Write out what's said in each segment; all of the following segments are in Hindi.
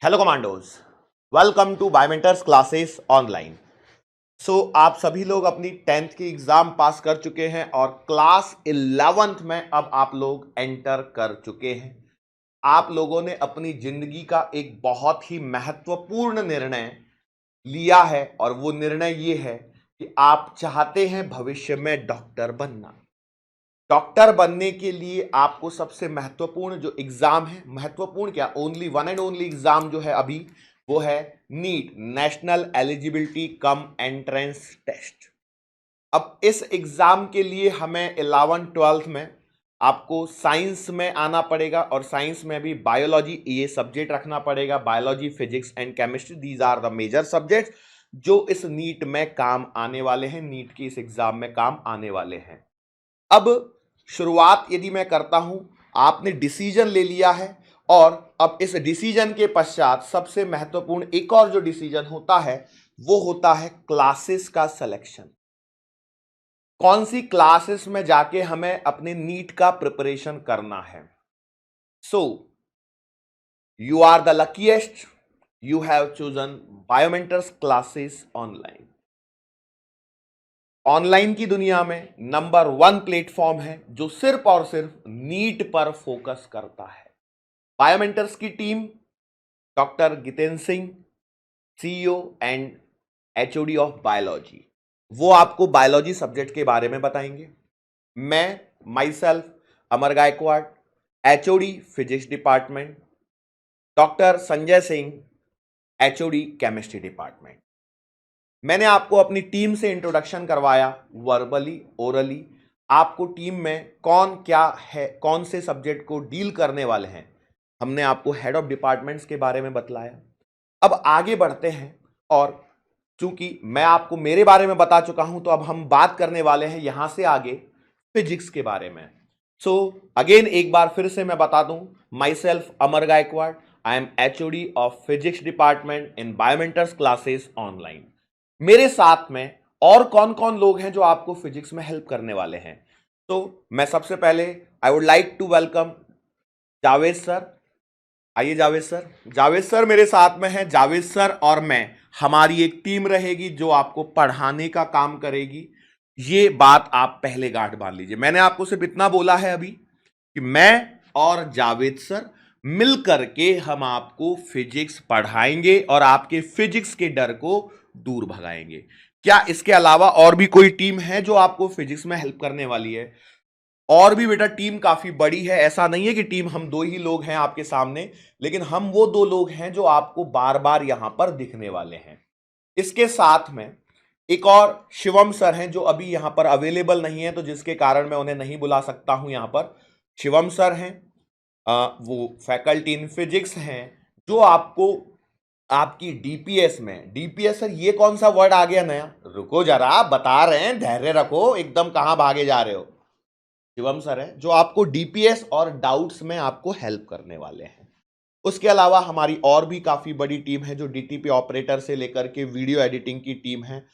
Hello commandos, welcome to Biomentors classes online. आप सभी लोग अपनी 10th की एग्जाम पास कर चुके हैं और क्लास 11th में अब आप लोग एंटर कर चुके हैं। आप लोगों ने अपनी जिंदगी का एक बहुत ही महत्वपूर्ण निर्णय लिया है और वो निर्णय ये है कि आप चाहते हैं भविष्य में डॉक्टर बनना। डॉक्टर बनने के लिए आपको सबसे महत्वपूर्ण जो एग्जाम है, महत्वपूर्ण क्या, only one and only exam जो है अभी, वो है NEET, national eligibility cum entrance test. अब इस एग्जाम के लिए हमें 11th-12th में आपको साइंस में आना पड़ेगा और साइंस में भी बायोलॉजी ये सब्जेक्ट रखना पड़ेगा। Biology, physics and chemistry, these are the major subjects जो इस नीट में काम आने वाले हैं, नीट की इस एग्जाम में काम आने वाले हैं। अब शुरुआत यदि मैं करता हूं, आपने डिसीजन ले लिया है और अब इस डिसीजन के पश्चात सबसे महत्वपूर्ण एक और जो डिसीजन होता है वो होता है क्लासेस का सिलेक्शन। कौन सी क्लासेस में जाके हमें अपने नीट का प्रिपरेशन करना है। You are the luckiest, you have chosen Biomentors classes online. Online की दुनिया में नंबर 1 प्लेटफॉर्म है जो सिर्फ और सिर्फ नीट पर फोकस करता है। बायोमेंटर्स की team, doctor Jitendra Singh, CEO and HOD of biology, वो आपको बायोलॉजी सब्जेक्ट के बारे में बताएंगे। मैं myself Amar Gaikwad, HOD physics department, doctor Sanjay Singh, HOD chemistry department. मैंने आपको अपनी टीम से इंट्रोडक्शन करवाया, वर्बली, ओरली। आपको टीम में कौन क्या है, कौन से सब्जेक्ट को डील करने वाले हैं, हमने आपको हेड ऑफ डिपार्टमेंट्स के बारे में बतलाया। अब आगे बढ़ते हैं और चूंकि मैं आपको मेरे बारे में बता चुका हूं तो अब हम बात करने वाले हैं यहां से आगे फिजिक्स के बारे में। अगेन एक बार फिर से मैं बता दूं, myself Amar Gaikwad, I am HOD of physics department in Biomentors classes online. मेरे साथ में और कौन कौन लोग हैं जो आपको फिजिक्स में हेल्प करने वाले हैं। मैं सबसे पहले I would like to welcome Javed sir. आइए जावेद सर। जावेद सर मेरे साथ में हैं। जावेद सर और मैं, हमारी एक टीम रहेगी जो आपको पढ़ाने का काम करेगी। ये बात आप पहले गांठ बांध लीजिए। मैंने आपको सिर्फ इतना बोला है अभी कि मैं और जावेद सर मिल करके हम आपको फिजिक्स पढ़ाएंगे और आपके फिजिक्स के डर को दूर भगाएंगे। क्या इसके अलावा और भी कोई टीम है जो आपको फिजिक्स में हेल्प करने वाली है? और भी बेटा टीम काफी बड़ी है। ऐसा नहीं है कि टीम हम दो ही लोग हैं आपके सामने, लेकिन हम वो दो लोग हैं जो आपको बार बार यहां पर दिखने वाले हैं। इसके साथ में एक और शिवम सर हैं जो अभी यहां पर अवेलेबल नहीं है, तो जिसके कारण मैं उन्हें नहीं बुला सकता हूं यहां पर। शिवम सर हैं, वो फैकल्टी इन फिजिक्स हैं जो आपको आपकी डीपीएस में, डीपीएस सर ये कौन सा वर्ड आ गया नया, रुको जरा बता रहे हैं, धैर्य रखो, एकदम कहां भागे जा रहे हो। शिवम सर है जो आपको डीपीएस और डाउट्स में आपको हेल्प करने वाले हैं। उसके अलावा हमारी और भी काफी बड़ी टीम है जो डीटीपी ऑपरेटर से लेकर के वीडियो एडिटिंग की टीम है।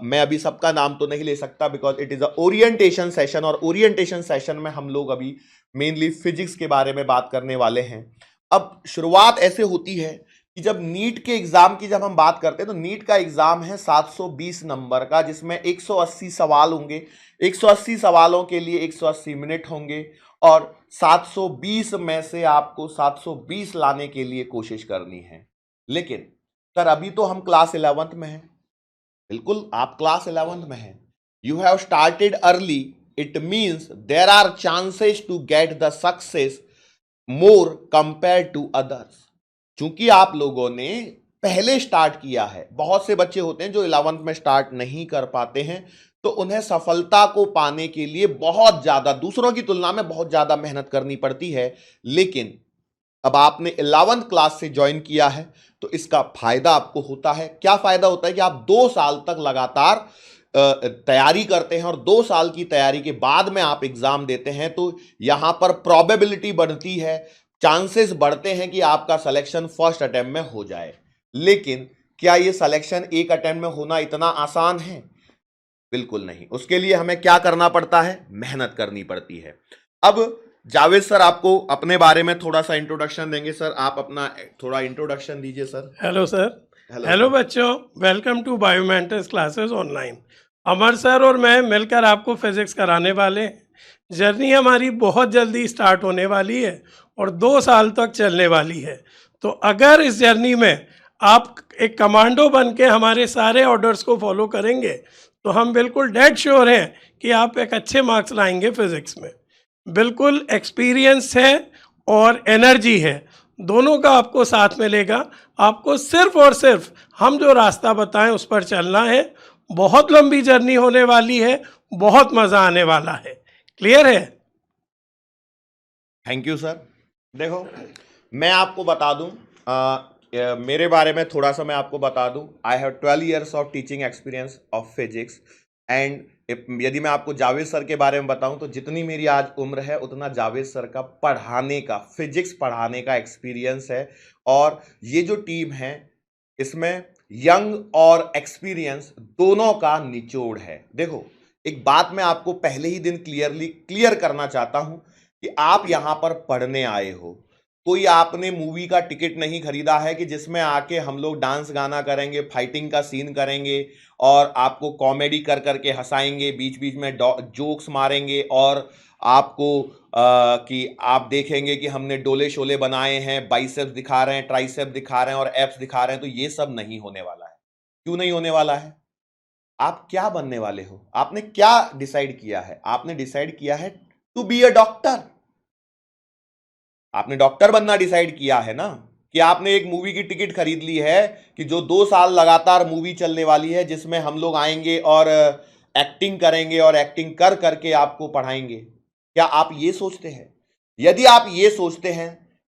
मैं अभी सबका नाम तो नहीं ले सकता because it is a orientation session, और ओरिएंटेशन सेशन में हम लोग अभी मेनली फिजिक्स के बारे में बात करने वाले हैं। अब शुरुआत ऐसे होती है कि जब नीट के एग्जाम की जब हम बात करते हैं तो नीट का एग्जाम है 720 नंबर का, जिसमें 180 सवाल होंगे। 180 सवालों के लिए 180 मिनट होंगे और 720 में से आपको 720 लाने के लिए कोशिश करनी है। लेकिन सर अभी तो हम क्लास 11th में हैं। बिल्कुल आप क्लास 11th में हैं, you have started early, it means there are chances to get the success more compare to others. चूंकि आप लोगों ने पहले स्टार्ट किया है, बहुत से बच्चे होते हैं जो 11th में स्टार्ट नहीं कर पाते हैं, तो उन्हें सफलता को पाने के लिए बहुत ज्यादा, दूसरों की तुलना में बहुत ज्यादा मेहनत करनी पड़ती है। लेकिन अब आपने 11th क्लास से ज्वाइन किया है तो इसका फायदा आपको होता है। क्या फायदा होता है कि आप 2 साल तक लगातार तैयारी करते हैं और 2 साल की तैयारी के बाद में आप एग्जाम देते हैं, तो यहां पर प्रोबेबिलिटी बढ़ती है, चांसेस बढ़ते हैं कि आपका सिलेक्शन फर्स्ट अटेम्प्ट में हो जाए। लेकिन क्या यह सिलेक्शन एक अटेम्प्ट में होना इतना आसान है? बिल्कुल नहीं। उसके लिए हमें क्या करना पड़ता है? मेहनत करनी पड़ती है। अब जावेद सर आपको अपने बारे में थोड़ा सा इंट्रोडक्शन देंगे। सर आप अपना थोड़ा इंट्रोडक्शन दीजिए sir. Hello sir. Hello hello sir. बच्चों, welcome to Biomentors classes online. Amar sir और मैं मिलकर आपको फिजिक्स कराने वाले हैं। जर्नी हमारी बहुत जल्दी स्टार्ट होने वाली है और 2 साल तक चलने वाली है। तो अगर इस जर्नी में आप एक कमांडो बन के हमारे सारे ऑर्डर्स को फॉलो करेंगे तो हम बिल्कुल डेड श्योर हैं कि आप एक अच्छे मार्क्स लाएंगे फिजिक्स में। बिल्कुल एक्सपीरियंस है और एनर्जी है, दोनों का आपको साथ मिलेगा। आपको सिर्फ और सिर्फ हम जो रास्ता बताएं उस पर चलना है। बहुत लंबी जर्नी होने वाली है, बहुत मज़ा आने वाला है। क्लियर है? Thank you sir. देखो, मैं आपको बता दूं, मेरे बारे में थोड़ा सा मैं आपको बता दूं। I have 12 years of teaching experience of physics and यदि मैं आपको जावेद सर के बारे में बताऊं तो जितनी मेरी आज उम्र है उतना जावेद सर का पढ़ाने का, फिजिक्स पढ़ाने का एक्सपीरियंस है। और ये जो टीम है इसमें यंग और एक्सपीरियंस दोनों का निचोड़ है। देखो, एक बात मैं आपको पहले ही दिन क्लियर करना चाहता हूं कि आप यहां पर पढ़ने आए हो। कोई आपने मूवी का टिकट नहीं खरीदा है कि जिसमें आके हम लोग डांस गाना करेंगे, फाइटिंग का सीन करेंगे और आपको कॉमेडी कर करके हंसाएंगे, बीच बीच में जोक्स मारेंगे और आपको कि आप देखेंगे कि हमने डोले शोले बनाए हैं, बाइसेप्स दिखा रहे हैं, ट्राइसेप्स दिखा रहे हैं और एप्स दिखा रहे हैं। तो ये सब नहीं होने वाला है। क्यों नहीं होने वाला है? आप क्या बनने वाले हो? आपने क्या डिसाइड किया है? आपने डिसाइड किया है टू बी अ डॉक्टर। आपने डॉक्टर बनना डिसाइड किया है ना, कि आपने एक मूवी की टिकट खरीद ली है कि जो 2 साल लगातार मूवी चलने वाली है जिसमें हम लोग आएंगे और एक्टिंग करेंगे और एक्टिंग कर करके आपको पढ़ाएंगे। क्या आप ये सोचते हैं? यदि आप ये सोचते हैं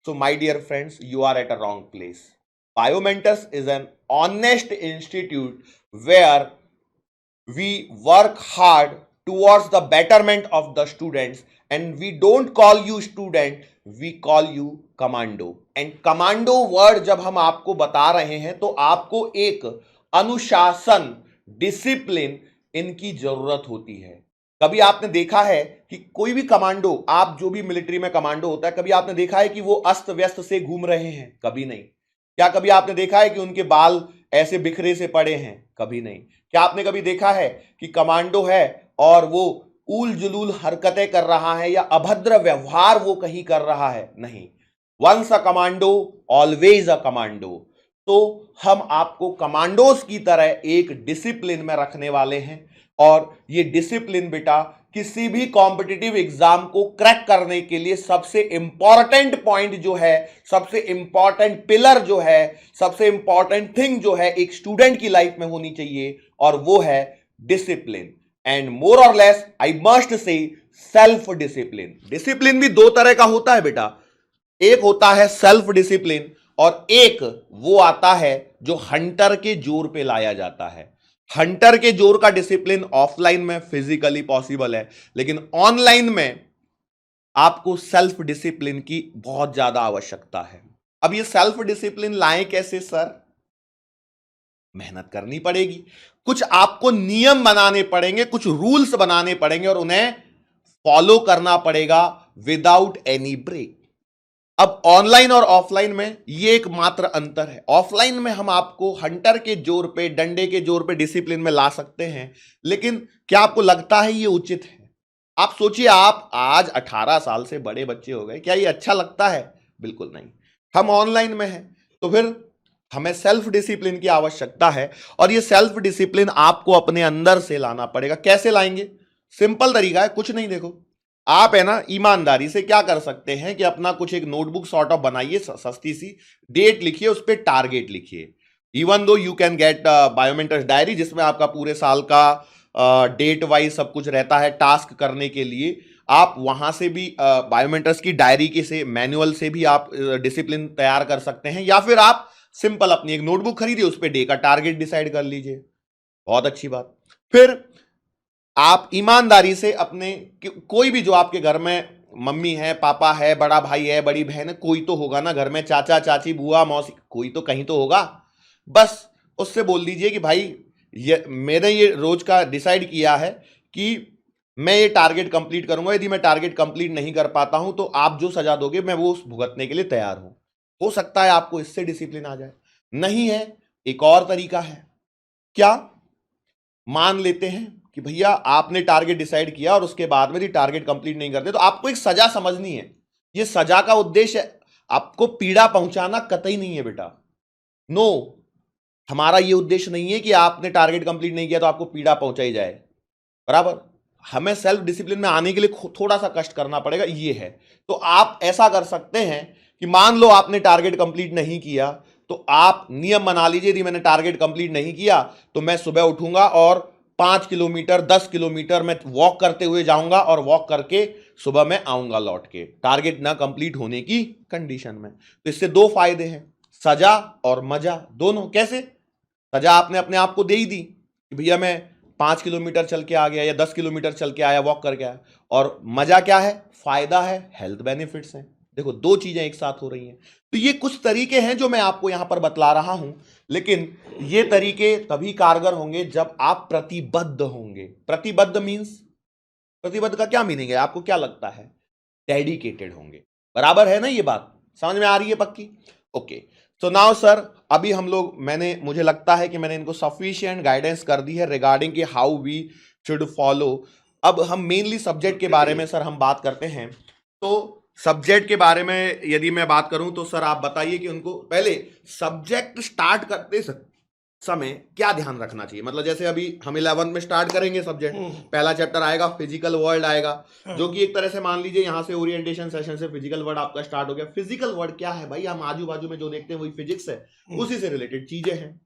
तो my dear friends, you are at a wrong place. Biomentors is an honest institute where we work hard towards the betterment of the students, and we don't call you student, we call you commando. and commando word जब हम आपको बता रहे हैं तो आपको एक अनुशासन, डिसिप्लिन इनकी जरूरत होती है। कभी आपने देखा है कि कोई भी कमांडो, आप जो भी मिलिट्री में कमांडो होता है, कभी आपने देखा है कि वो अस्त व्यस्त से घूम रहे हैं? कभी नहीं। क्या कभी आपने देखा है कि उनके बाल ऐसे बिखरे से पड़े हैं? कभी नहीं। क्या आपने कभी देखा है कि कमांडो है और वो ऊल जुलूल हरकतें कर रहा है या अभद्र व्यवहार वो कहीं कर रहा है? नहीं। Once a commando always a commando. तो हम आपको कमांडोज की तरह एक डिसिप्लिन में रखने वाले हैं और ये डिसिप्लिन बेटा किसी भी कॉम्पिटिटिव एग्जाम को क्रैक करने के लिए सबसे इंपॉर्टेंट पॉइंट जो है, सबसे इंपॉर्टेंट पिलर जो है, सबसे इंपॉर्टेंट थिंग जो है एक स्टूडेंट की लाइफ में होनी चाहिए, और वो है डिसिप्लिन। एंड मोर और less I must say self discipline. Discipline भी दो तरह का होता है बेटा। एक होता है सेल्फ डिसिप्लिन और एक वो आता है जो हंटर के जोर पे लाया जाता है। हंटर के जोर का डिसिप्लिन ऑफलाइन में फिजिकली पॉसिबल है, लेकिन ऑनलाइन में आपको सेल्फ डिसिप्लिन की बहुत ज्यादा आवश्यकता है। अब ये सेल्फ डिसिप्लिन लाएं कैसे सर? मेहनत करनी पड़ेगी, कुछ आपको नियम बनाने पड़ेंगे, कुछ रूल्स बनाने पड़ेंगे और उन्हें फॉलो करना पड़ेगा विदाउट एनी ब्रेक। अब ऑनलाइन और ऑफलाइन में ये एक मात्र अंतर है। ऑफलाइन में हम आपको हंटर के जोर पे, डंडे के जोर पे डिसिप्लिन में ला सकते हैं, लेकिन क्या आपको लगता है ये उचित है? आप सोचिए, आप आज 18 साल से बड़े बच्चे हो गए, क्या ये अच्छा लगता है? बिल्कुल नहीं। हम ऑनलाइन में हैं तो फिर हमें सेल्फ डिसिप्लिन की आवश्यकता है और ये सेल्फ डिसिप्लिन आपको अपने अंदर से लाना पड़ेगा। कैसे लाएंगे? सिंपल तरीका है, कुछ नहीं। देखो, आप है ना, ईमानदारी से क्या कर सकते हैं कि अपना कुछ एक नोटबुक सॉर्ट ऑफ बनाइए, सस्ती सी, डेट लिखिए, उस पर टारगेट लिखिए। Even though you can get Biomentors diary जिसमें आपका पूरे साल का डेट वाइज सब कुछ रहता है टास्क करने के लिए। आप वहां से भी बायोमेंटर्स की डायरी के से मैनुअल से भी आप डिसिप्लिन तैयार कर सकते हैं, या फिर आप सिंपल अपनी एक नोटबुक खरीदिए, उस पर डे का टारगेट डिसाइड कर लीजिए। बहुत अच्छी बात। फिर आप ईमानदारी से अपने कोई भी जो आपके घर में मम्मी है, पापा है, बड़ा भाई है, बड़ी बहन है, कोई तो होगा ना घर में, चाचा चाची, बुआ मौसी, कोई तो कहीं तो होगा। बस उससे बोल दीजिए कि भाई ये मैंने ये रोज का डिसाइड किया है कि मैं ये टारगेट कंप्लीट करूंगा, यदि मैं टारगेट कंप्लीट नहीं कर पाता हूं तो आप जो सजा दोगे मैं वो भुगतने के लिए तैयार हूं। हो सकता है आपको इससे डिसिप्लिन आ जाए। नहीं है, एक और तरीका है। क्या? मान लेते हैं कि भैया आपने टारगेट डिसाइड किया और उसके बाद में यदि टारगेट कंप्लीट नहीं करते तो आपको एक सजा समझनी है। ये सजा का उद्देश्य आपको पीड़ा पहुंचाना कतई नहीं है बेटा। नो, हमारा ये उद्देश्य नहीं है कि आपने टारगेट कंप्लीट नहीं किया तो आपको पीड़ा पहुंचाई जाए। बराबर, हमें सेल्फ डिसिप्लिन में आने के लिए थोड़ा सा कष्ट करना पड़ेगा, ये है। तो आप ऐसा कर सकते हैं कि मान लो आपने टारगेट कंप्लीट नहीं किया तो आप नियम बना लीजिए, यदि मैंने टारगेट कंप्लीट नहीं किया तो मैं सुबह उठूंगा और 5 किलोमीटर 10 किलोमीटर मैं वॉक करते हुए जाऊंगा और वॉक करके सुबह मैं आऊंगा लौट के, टारगेट ना कंप्लीट होने की कंडीशन में। तो इससे दो फायदे हैं, सजा और मजा दोनों। कैसे? सजा आपने अपने आप को दे ही दी कि भैया मैं 5 किलोमीटर चल के आ गया या 10 किलोमीटर चल के आया, वॉक करके आया। और मजा क्या है? फायदा है, हेल्थ बेनिफिट्स हैं। देखो, दो चीजें एक साथ हो रही हैं। तो ये कुछ तरीके हैं जो मैं आपको यहां पर बतला रहा हूं, लेकिन ये तरीके तभी कारगर होंगे जब आप प्रतिबद्ध होंगे। प्रतिबद्ध मींस, प्रतिबद्ध का क्या मीनिंग है? आपको क्या लगता है? डेडिकेटेड होंगे। बराबर है ना? ये बात समझ में आ रही है पक्की? ओके, तो नाउ सर, अभी हम लोग, मुझे लगता है कि मैंने इनको सफिशिएंट गाइडेंस कर दी है रिगार्डिंग कि हाउ वी शुड फॉलो। अब हम मेनली सब्जेक्ट के बारे में सर हम बात करते हैं। तो सब्जेक्ट के बारे में यदि मैं बात करूं तो सर आप बताइए कि उनको पहले सब्जेक्ट स्टार्ट करते समय क्या ध्यान रखना चाहिए। मतलब जैसे अभी हम 11th में स्टार्ट करेंगे सब्जेक्ट, पहला चैप्टर आएगा फिजिकल वर्ल्ड आएगा, जो कि एक तरह से मान लीजिए यहां से ओरिएंटेशन सेशन से फिजिकल वर्ड आपका स्टार्ट हो गया। फिजिकल वर्ड क्या है भाई? हम आजू बाजू में जो देखते हैं वही फिजिक्स है, उसी से रिलेटेड चीजें हैं।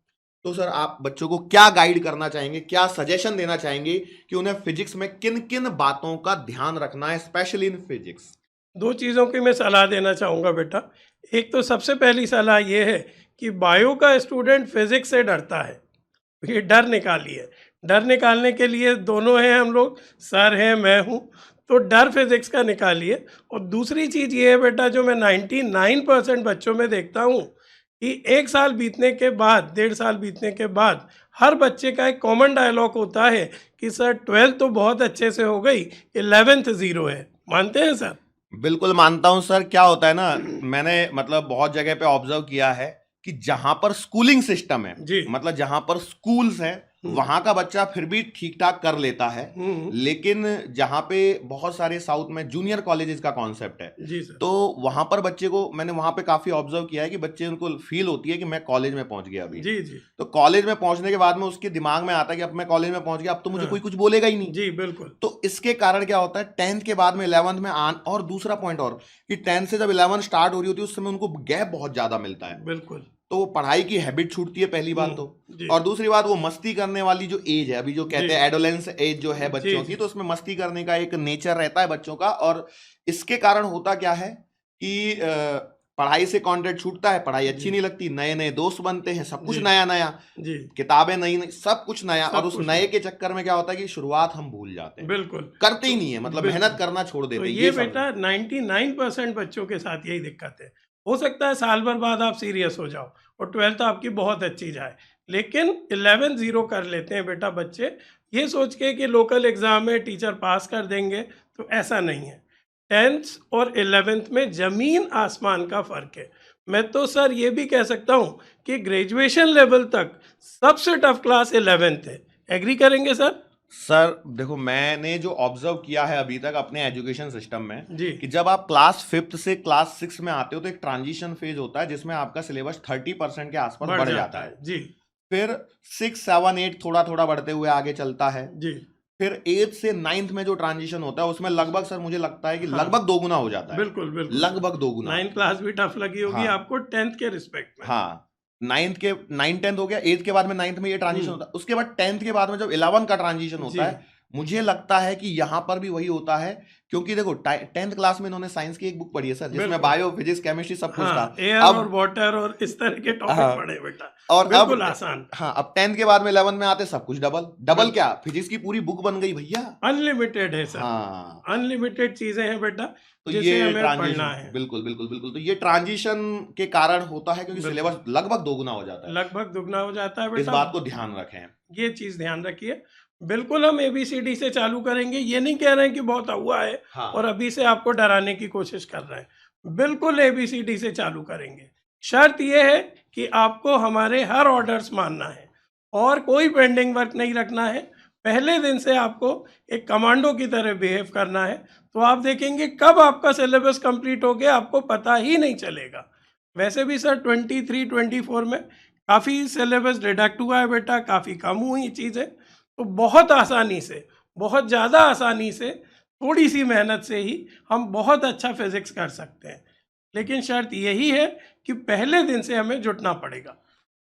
तो सर आप बच्चों को क्या गाइड करना चाहेंगे, क्या सजेशन देना चाहेंगे कि उन्हें फिजिक्स में किन किन बातों का ध्यान रखना है, स्पेशली इन फिजिक्स? दो चीज़ों की मैं सलाह देना चाहूँगा बेटा। एक तो सबसे पहली सलाह ये है कि बायो का स्टूडेंट फिजिक्स से डरता है, ये डर निकालिए। डर निकालने के लिए दोनों हैं हम लोग, सर हैं, मैं हूँ, तो डर फिजिक्स का निकालिए। और दूसरी चीज़ ये है बेटा, जो मैं 99% बच्चों में देखता हूँ कि 1 साल बीतने के बाद, 1.5 साल बीतने के बाद हर बच्चे का एक कॉमन डायलॉग होता है कि सर 12th तो बहुत अच्छे से हो गई, 11th ज़ीरो है। मानते हैं सर? बिल्कुल मानता हूं सर। क्या होता है ना, मैंने मतलब बहुत जगह पे ऑब्जर्व किया है कि जहां पर स्कूलिंग सिस्टम है, जी। मतलब जहां पर स्कूल्स हैं, वहां का बच्चा फिर भी ठीक ठाक कर लेता है। लेकिन जहां पे बहुत सारे साउथ में जूनियर कॉलेजेस का कॉन्सेप्ट है, जी सर। तो वहां पर बच्चे को मैंने वहां पे काफी ऑब्जर्व किया है कि बच्चे, उनको फील होती है कि मैं कॉलेज में पहुंच गया अभी। जी जी। तो कॉलेज में पहुंचने के बाद में उसके दिमाग में आता है कि अब मैं कॉलेज में पहुंच गया, अब तो मुझे कोई कुछ बोलेगा ही नहीं। जी बिल्कुल। तो इसके कारण क्या होता है, 10th के बाद में 11th में और दूसरा पॉइंट और कि 10th से जब 11th स्टार्ट हो रही होती है उस समय उनको गैप बहुत ज्यादा मिलता है। बिल्कुल। तो वो पढ़ाई की हैबिट छूटती है, पहली बात तो। जी। और दूसरी बात, वो मस्ती करने वाली जो एज है, अभी जो कहते हैं एडोलेंस एज जो है बच्चों की, तो उसमें मस्ती करने का एक नेचर रहता है बच्चों का। और इसके कारण होता क्या है कि पढ़ाई से कॉन्टेक्ट छूटता है, पढ़ाई अच्छी नहीं लगती, नए नए दोस्त बनते हैं, सब कुछ नया नया, जी। किताबें नई नई, सब कुछ नया। सब और उस कुछ नए के चक्कर में क्या होता है कि शुरुआत हम भूल जाते हैं, बिल्कुल करते ही नहीं है, मतलब मेहनत करना छोड़ देते तो हैं। ये बेटा 99% बच्चों के साथ यही दिक्कत है। हो सकता है साल भर बाद आप सीरियस हो जाओ और 12th आपकी बहुत अच्छी जाए, लेकिन 11 ज़ीरो कर लेते हैं बेटा बच्चे, ये सोच के कि लोकल एग्ज़ाम में टीचर पास कर देंगे। तो ऐसा नहीं है। 10th और 11th में ज़मीन आसमान का फ़र्क है। मैं तो सर ये भी कह सकता हूँ कि ग्रेजुएशन लेवल तक सबसे टफ क्लास 11th है। एग्री करेंगे सर? सर देखो, मैंने जो ऑब्जर्व किया है अभी तक अपने एजुकेशन सिस्टम में जी। कि जब आप क्लास 5th से क्लास 6 में आते हो तो एक ट्रांजिशन फेज होता है जिसमें आपका सिलेबस 30% के आसपास बढ़ जाता है। जी। फिर 6, 7, 8 थोड़ा थोड़ा बढ़ते हुए आगे चलता है। जी। फिर 8th से 9th में जो ट्रांजिशन होता है उसमें लगभग सर मुझे लगता है कि लगभग 2 गुना हो जाता है। बिल्कुल बिल्कुल लगभग 2 गुना। 9th क्लास भी टफ लगी होगी आपको 10th के रिस्पेक्ट में। हाँ, 9 10th हो गया, 8th के बाद में 9th में ये ट्रांजिशन होता है। उसके बाद 10th के बाद में जब 11 का ट्रांजिशन होता है, मुझे लगता है कि यहां पर भी वही होता है, क्योंकि देखो 10th क्लास में इन्होंने साइंस की एक बुक पढ़ी है सर, जिसमें बायो, फिजिक्स, केमिस्ट्री सब कुछ था। एयर और वाटर और इस तरह के टॉपिक पढ़े बेटा, और बिल्कुल आसान। हाँ, अब 10th के बाद में 11 में आते सब कुछ डबल क्या, फिजिक्स की पूरी बुक बन गई भैया, अनलिमिटेड है सर। हाँ, अनलिमिटेड चीजें हैं बेटा, तो जिसे ये हमें ट्रांजिशन पढ़ना है। बिल्कुल बिल्कुल बिल्कुल। तो ये ट्रांजिशन के कारण होता है क्योंकि सिलेबस लगभग 2 गुना हो जाता है। लगभग दुगना हो जाता है बेटा, इस बात को ध्यान रखें, ये चीज ध्यान रखिए। बिल्कुल हम ABCD से चालू करेंगे, ये नहीं कह रहे हैं कि बहुत हुआ है हाँ। और अभी से आपको डराने की कोशिश कर रहे हैं। बिल्कुल ABCD से चालू करेंगे। शर्त यह है कि आपको हमारे हर ऑर्डर्स मानना है और कोई पेंडिंग वर्क नहीं रखना है। पहले दिन से आपको एक कमांडो की तरह बिहेव करना है, तो आप देखेंगे कब आपका सिलेबस कंप्लीट हो गया आपको पता ही नहीं चलेगा। वैसे भी सर 23-24 में काफ़ी सिलेबस डिडक्ट हुआ है बेटा, काफ़ी कम हुई चीज़ें, तो बहुत आसानी से, बहुत ज़्यादा आसानी से, थोड़ी सी मेहनत से ही हम बहुत अच्छा फिजिक्स कर सकते हैं। लेकिन शर्त यही है कि पहले दिन से हमें जुटना पड़ेगा।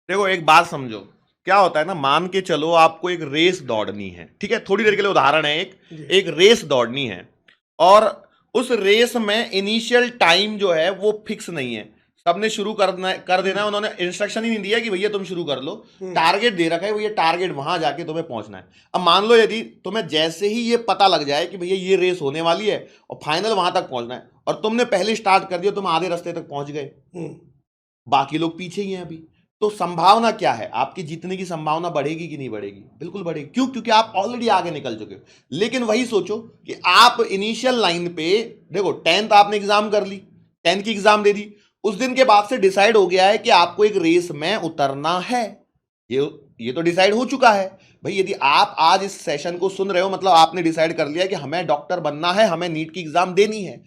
देखो एक बात समझो, क्या होता है ना, मान के चलो आपको एक रेस दौड़नी है, ठीक है, थोड़ी देर के लिए उदाहरण है, एक रेस दौड़नी है और उस रेस में इनिशियल टाइम जो है वो फिक्स नहीं है, सबने शुरू कर देना है, उन्होंने इंस्ट्रक्शन ही नहीं दिया कि भैया तुम शुरू कर लो, टारगेट दे रखा है, भैया टारगेट वहां जाके तुम्हें पहुंचना है। अब मान लो यदि तुम्हें जैसे ही ये पता लग जाए कि भैया ये रेस होने वाली है और फाइनल वहां तक पहुंचना है और तुमने पहले स्टार्ट कर दिया, तुम आधे रास्ते तक पहुंच गए, बाकी लोग पीछे ही हैं अभी, तो संभावना क्या है, आपकी जीतने की संभावना बढ़ेगी कि नहीं बढ़ेगी? बिल्कुल बढ़ेगी। क्यों? क्योंकि आप ऑलरेडी आगे निकल चुके हो। लेकिन वही सोचो कि आप इनिशियल लाइन पे देखो, 10th आपने एग्जाम कर ली, 10th की एग्जाम दे दी, उस दिन के बाद से डिसाइड हो गया है कि आपको एक रेस में उतरना है, ये तो डिसाइड हो चुका है भाई। यदि आप आज इस सेशन को सुन रहे हो मतलब आपने डिसाइड कर लिया कि हमें डॉक्टर बनना है, हमें नीट की एग्जाम देनी है,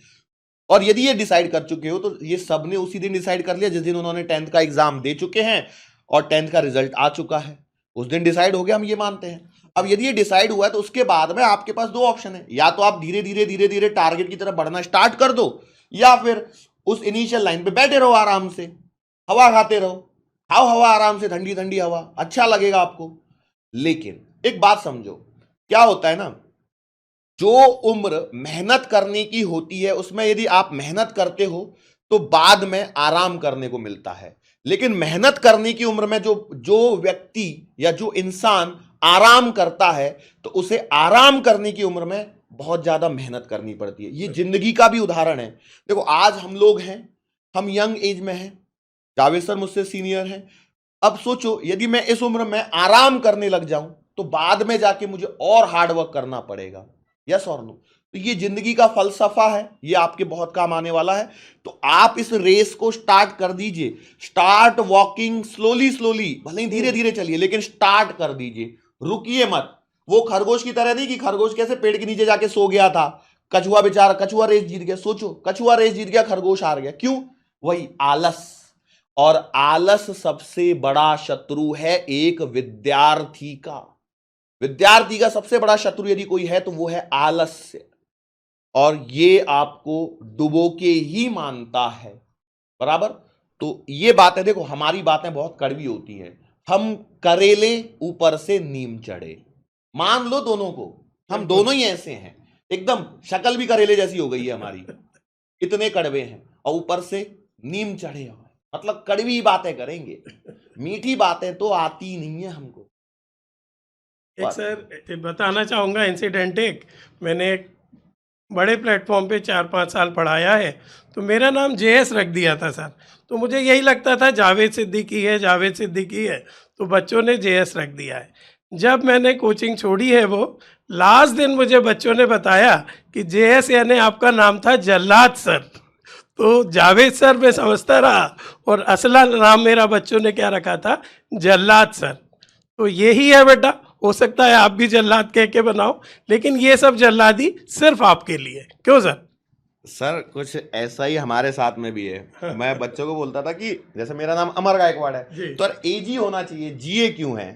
और यदि ये डिसाइड कर चुके हो तो ये सब ने उसी दिन डिसाइड कर लिया जिस दिन उन्होंने 10th का एग्जाम दे चुके हैं और 10th का रिजल्ट आ चुका है, उस दिन डिसाइड हो गया, हम ये मानते हैं। अब यदि ये डिसाइड हुआ है तो उसके बाद में आपके पास दो ऑप्शन है, या तो आप धीरे धीरे टारगेट की तरफ बढ़ना स्टार्ट कर दो, या फिर उस इनिशियल लाइन पे बैठे रहो, आराम से हवा खाते रहो, खाओ हवा आराम से, ठंडी ठंडी हवा, अच्छा लगेगा आपको। लेकिन एक बात समझो, क्या होता है ना, जो उम्र मेहनत करने की होती है उसमें यदि आप मेहनत करते हो तो बाद में आराम करने को मिलता है। लेकिन मेहनत करने की उम्र में जो व्यक्ति या जो इंसान आराम करता है तो उसे आराम करने की उम्र में बहुत ज्यादा मेहनत करनी पड़ती है। ये जिंदगी का भी उदाहरण है। देखो आज हम लोग हैं, हम यंग एज में हैं, जावेद सर मुझसे सीनियर हैं। अब सोचो यदि मैं इस उम्र में आराम करने लग जाऊं तो बाद में जाके मुझे और हार्डवर्क करना पड़ेगा, यस और नो? तो ये जिंदगी का फलसफा है, ये आपके बहुत काम आने वाला है। तो आप इस रेस को स्टार्ट कर दीजिए, स्टार्ट वॉकिंग स्लोली स्लोली, भले ही धीरे धीरे चलिए लेकिन स्टार्ट कर दीजिए, रुकिए मत। वो खरगोश की तरह नहीं कि खरगोश कैसे पेड़ के नीचे जाके सो गया था, कछुआ बेचारा, कछुआ रेस जीत गया। सोचो कछुआ रेस जीत गया, खरगोश हार गया, क्यों? वही आलस। और आलस सबसे बड़ा शत्रु है एक विद्यार्थी का। विद्यार्थी का सबसे बड़ा शत्रु यदि कोई है तो वो है आलस्य, और ये आपको डुबो के ही मानता है, बराबर। तो ये बात है, देखो हमारी बातें बहुत कड़वी होती हैं, हम करेले ऊपर से नीम चढ़े, मान लो दोनों को, हम दोनों ही ऐसे हैं, एकदम शक्ल भी करेले जैसी हो गई है हमारी, इतने कड़वे हैं, और ऊपर से नीम चढ़े हुए, मतलब कड़वी बातें करेंगे, मीठी बातें तो आती नहीं है हमको। एक सर बताना चाहूँगा इंसिडेंट, एक मैंने एक बड़े प्लेटफॉर्म पे 4-5 साल पढ़ाया है, तो मेरा नाम JS रख दिया था सर। तो मुझे यही लगता था जावेद सिद्दीकी है, जावेद सिद्दीकी है, तो बच्चों ने JS रख दिया है। जब मैंने कोचिंग छोड़ी है वो लास्ट दिन मुझे बच्चों ने बताया कि JS यानी आपका नाम था जल्लाद सर। तो जावेद सर मैं समझता रहा और असला नाम मेरा बच्चों ने क्या रखा था, जल्लाद सर। तो यही है बेटा, हो सकता है आप भी जल्लाद कह के बनाओ, लेकिन ये सब जल्लादी सिर्फ आपके लिए। क्यों सर? सर कुछ ऐसा ही हमारे साथ में भी है। मैं बच्चों को बोलता था कि जैसे मेरा नाम अमर गायकवाड़ है तो AG होना चाहिए, GA क्यों है?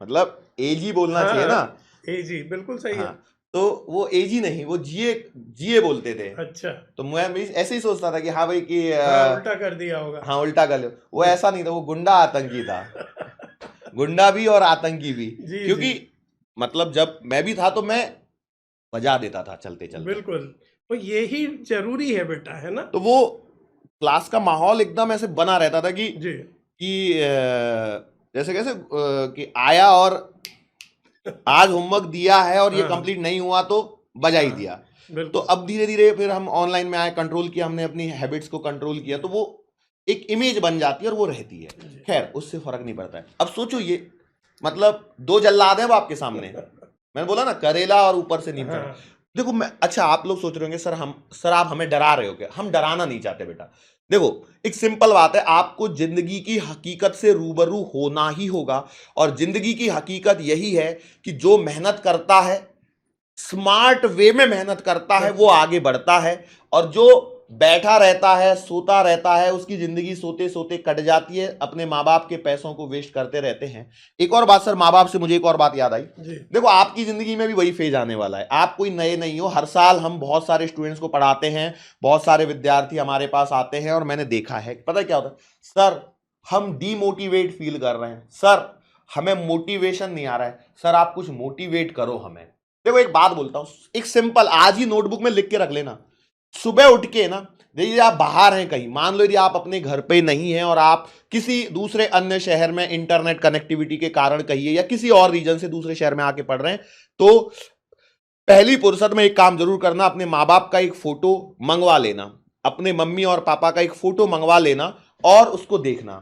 मतलब AG बोलना चाहिए ना, AG बिल्कुल सही है। तो वो AG नहीं, वो GA बोलते थे। अच्छा, तो मैं भी ऐसे ही सोचता था कि हाँ भाई कि उल्टा कर दिया होगा। हाँ उल्टा कर लो, वो ऐसा नहीं था, वो गुंडा आतंकी था। गुंडा भी और आतंकी भी, क्योंकि मतलब जब मैं भी था तो मैं बजा देता था चलते चलते। बिल्कुल, तो यही जरूरी है बेटा, है ना? तो वो क्लास का माहौल एकदम ऐसे बना रहता था कि जैसे कैसे कि आया और आज होमवर्क दिया है और ये कंप्लीट नहीं हुआ तो बजा ही दिया। तो अब धीरे धीरे फिर हम ऑनलाइन में आए, कंट्रोल किया हमने, अपनी हैबिट्स को कंट्रोल किया, तो वो एक इमेज बन जाती है और वो रहती है। खैर उससे फर्क नहीं पड़ता है। अब सोचो ये मतलब दो जल्लाद हैं वो आपके सामने, मैंने बोला ना करेला और ऊपर से नीम चढ़ा। हाँ। देखो मैं, अच्छा आप लोग सोच रहे होंगे सर आप हमें डरा रहे हो क्या? हम डराना नहीं चाहते बेटा। देखो एक सिंपल बात है, आपको जिंदगी की हकीकत से रूबरू होना ही होगा, और जिंदगी की हकीकत यही है कि जो मेहनत करता है, स्मार्ट वे में मेहनत करता है, वो आगे बढ़ता है, और जो बैठा रहता है, सोता रहता है, उसकी जिंदगी सोते सोते कट जाती है, अपने माँ बाप के पैसों को वेस्ट करते रहते हैं। एक और बात सर, माँ बाप से मुझे एक और बात याद आई। जी। देखो आपकी जिंदगी में भी वही फेज आने वाला है, आप कोई नए नहीं हो। हर साल हम बहुत सारे स्टूडेंट्स को पढ़ाते हैं, बहुत सारे विद्यार्थी हमारे पास आते हैं, और मैंने देखा है, पता है क्या होता है सर, हम डीमोटिवेट फील कर रहे हैं सर, हमें मोटिवेशन नहीं आ रहा है सर, आप कुछ मोटिवेट करो हमें। देखो एक बात बोलता हूं, एक सिंपल, आज ही नोटबुक में लिख के रख लेना। सुबह उठ के ना, यदि आप बाहर हैं कहीं, मान लो यदि आप अपने घर पे नहीं हैं और आप किसी दूसरे अन्य शहर में इंटरनेट कनेक्टिविटी के कारण कहिए, या किसी और रीजन से दूसरे शहर में आके पढ़ रहे हैं, तो पहली फुर्सत में एक काम जरूर करना, अपने माँ बाप का एक फोटो मंगवा लेना, अपने मम्मी और पापा का एक फोटो मंगवा लेना और उसको देखना।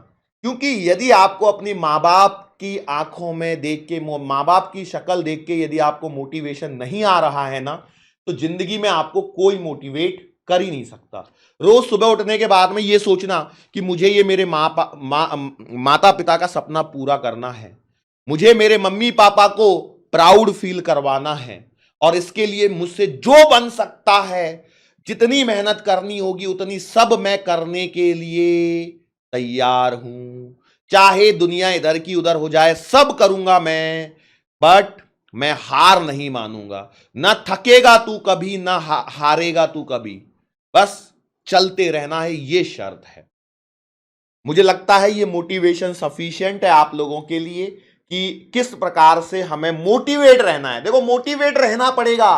क्योंकि यदि आपको अपने माँ बाप की आंखों में देख के, माँ बाप की शक्ल देख के यदि आपको मोटिवेशन नहीं आ रहा है ना, तो जिंदगी में आपको कोई मोटिवेट कर ही नहीं सकता। रोज सुबह उठने के बाद में ये सोचना कि मुझे ये मेरे माता पिता का सपना पूरा करना है, मुझे मेरे मम्मी पापा को प्राउड फील करवाना है, और इसके लिए मुझसे जो बन सकता है, जितनी मेहनत करनी होगी उतनी सब मैं करने के लिए तैयार हूं। चाहे दुनिया इधर की उधर हो जाए, सब करूंगा मैं, बट मैं हार नहीं मानूंगा। ना थकेगा तू कभी, ना हारेगा तू कभी, बस चलते रहना है, ये शर्त है। मुझे लगता है ये मोटिवेशन सफिशिएंट है आप लोगों के लिए कि किस प्रकार से हमें मोटिवेट रहना है। देखो मोटिवेट रहना पड़ेगा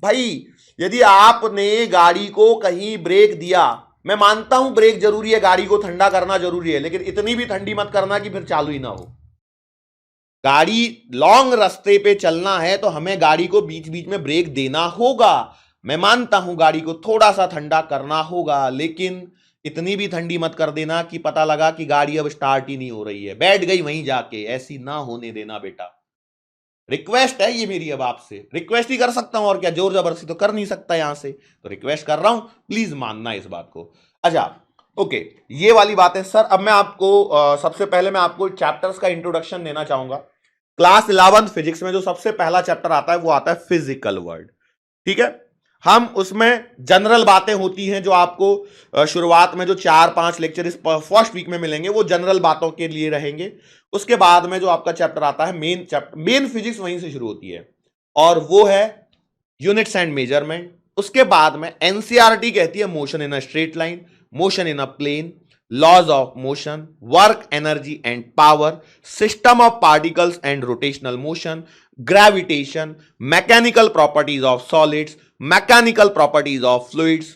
भाई। यदि आपने गाड़ी को कहीं ब्रेक दिया, मैं मानता हूं ब्रेक जरूरी है, गाड़ी को ठंडा करना जरूरी है, लेकिन इतनी भी ठंडी मत करना कि फिर चालू ही ना हो। गाड़ी लॉन्ग रास्ते पे चलना है तो हमें गाड़ी को बीच बीच में ब्रेक देना होगा। मैं मानता हूं गाड़ी को थोड़ा सा ठंडा करना होगा, लेकिन इतनी भी ठंडी मत कर देना कि पता लगा कि गाड़ी अब स्टार्ट ही नहीं हो रही है, बैठ गई वहीं जाके। ऐसी ना होने देना बेटा। रिक्वेस्ट है ये मेरी, अब आपसे रिक्वेस्ट ही कर सकता हूं, और क्या, जोर जबरदस्ती तो कर नहीं सकता यहां से, तो रिक्वेस्ट कर रहा हूं, प्लीज मानना इस बात को। अच्छा ओके, ये वाली बात है सर। अब मैं आपको सबसे पहले मैं आपको चैप्टर्स का इंट्रोडक्शन देना चाहूंगा। क्लास 11 फिजिक्स में जो सबसे पहला चैप्टर आता है वो आता है फिजिकल वर्ल्ड, ठीक है। हम उसमें जनरल बातें होती हैं जो आपको शुरुआत में जो 4-5 लेक्चर इस फर्स्ट वीक में मिलेंगे, वो जनरल बातों के लिए रहेंगे। उसके बाद में जो आपका चैप्टर आता है मेन चैप्टर, मेन फिजिक्स वहीं से शुरू होती है, और वो है यूनिट्स एंड मेजरमेंट। उसके बाद में एनसीईआरटी कहती है motion in a straight line, motion in a plane, laws of motion, work energy and power, system of particles and rotational motion, gravitation, mechanical properties of solids, mechanical properties of fluids,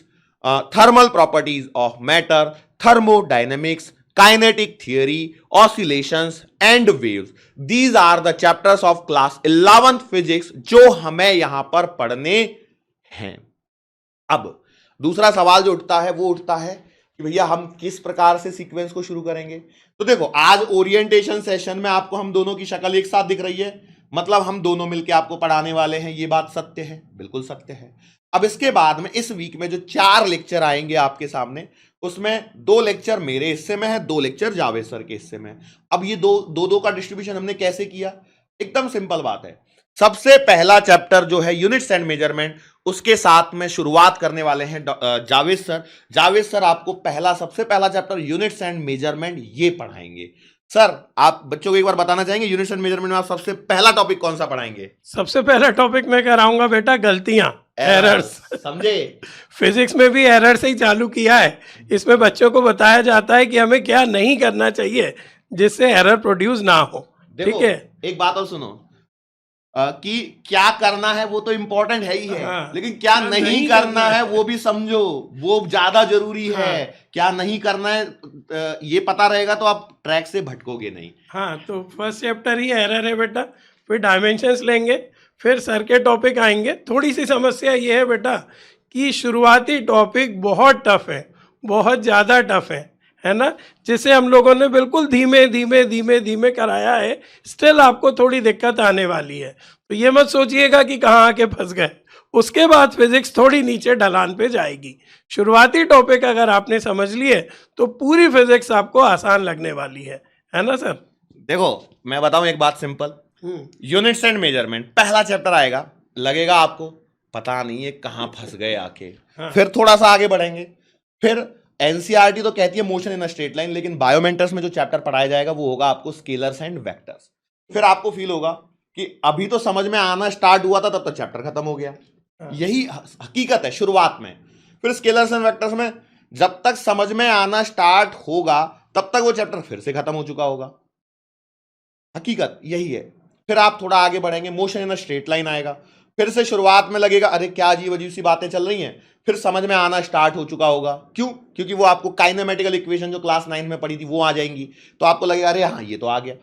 thermal properties of matter, thermodynamics, kinetic theory, oscillations and waves. These are the chapters of class 11th physics जो हमें यहां पर पढ़ने हैं। अब दूसरा सवाल जो उठता है वो उठता है कि भैया हम किस प्रकार से सीक्वेंस को शुरू करेंगे। तो देखो आज ओरिएंटेशन सेशन में आपको हम दोनों की शक्ल एक साथ दिख रही है, मतलब हम दोनों मिलकर आपको पढ़ाने वाले हैं, ये बात सत्य है, बिल्कुल सत्य है। अब इसके बाद में इस वीक में जो 4 लेक्चर आएंगे आपके सामने, उसमें 2 लेक्चर मेरे हिस्से में है, 2 लेक्चर जावेद सर के हिस्से में। अब ये दो का डिस्ट्रीब्यूशन हमने कैसे किया, एकदम सिंपल बात है। सबसे पहला चैप्टर जो है यूनिट्स एंड मेजरमेंट, उसके साथ में शुरुआत करने वाले हैं जावेद सर। जावेद सर आपको सबसे पहला चैप्टर यूनिट्स एंड मेजरमेंट ये पढ़ाएंगे। सर आप बच्चों को एक बार बताना चाहेंगे यूनिट्स एंड मेजरमेंट में आप सबसे पहला टॉपिक कौन सा पढ़ाएंगे? सबसे पहला टॉपिक मैं कराऊंगा बेटा गलतियां, एरर्स। समझे? फिजिक्स में भी एरर से ही चालू किया है। इसमें बच्चों को बताया जाता है कि हमें क्या नहीं करना चाहिए जिससे एरर प्रोड्यूस ना हो। ठीक है, एक बात और सुनो कि क्या करना है वो तो इंपॉर्टेंट है ही है, हाँ, लेकिन क्या नहीं करना है वो भी समझो, वो ज्यादा जरूरी है। हाँ, क्या नहीं करना है ये पता रहेगा तो आप ट्रैक से भटकोगे नहीं। हाँ, तो फर्स्ट चैप्टर ही एरर है बेटा, फिर डायमेंशंस लेंगे, फिर सर के टॉपिक आएंगे। थोड़ी सी समस्या ये है बेटा कि शुरुआती टॉपिक बहुत टफ है, बहुत ज़्यादा टफ है ना, जिसे हम लोगों ने बिल्कुल धीमे धीमे धीमे धीमे कराया है। स्टिल आपको थोड़ी दिक्कत आने वाली है, तो ये मत सोचिएगा कि कहाँ आके फंस गए। उसके बाद फिजिक्स थोड़ी नीचे ढलान पे जाएगी। शुरुआती टॉपिक अगर आपने समझ लिए तो पूरी फिजिक्स आपको आसान लगने वाली है ना सर? देखो मैं बताऊं एक बात सिंपल, यूनिट्स एंड मेजरमेंट पहला चैप्टर आएगा, लगेगा आपको पता नहीं है कहां फंस गए आके। हाँ। फिर थोड़ा सा आगे बढ़ेंगे, फिर एनसीईआरटी तो कहती है motion in a straight line, लेकिन बायोमेंटर्स में जो चैप्टर पढ़ाया जाएगा वो होगा आपको स्केलर्स एंड वेक्टर्स। फिर आपको फील होगा कि अभी तो समझ में आना स्टार्ट हुआ था, तब तक चैप्टर खत्म हो गया। यही हकीकत है शुरुआत में। फिर स्केलर्स एंड वेक्टर्स में जब तक समझ में आना स्टार्ट होगा तब तक वो चैप्टर फिर से खत्म हो चुका होगा। हकीकत यही है। फिर आप थोड़ा आगे बढ़ेंगे, motion in a straight line आएगा, फिर से शुरुआत में लगेगा अरे क्या अजीब अजीब सी बातें चल रही हैं, फिर समझ में आना स्टार्ट हो चुका होगा। क्यों? क्योंकि वो आपको काइनेमेटिकल इक्वेशन जो क्लास 9 में पढ़ी थी वो आ जाएंगी, तो आपको लगेगा अरे हाँ ये तो आ गया।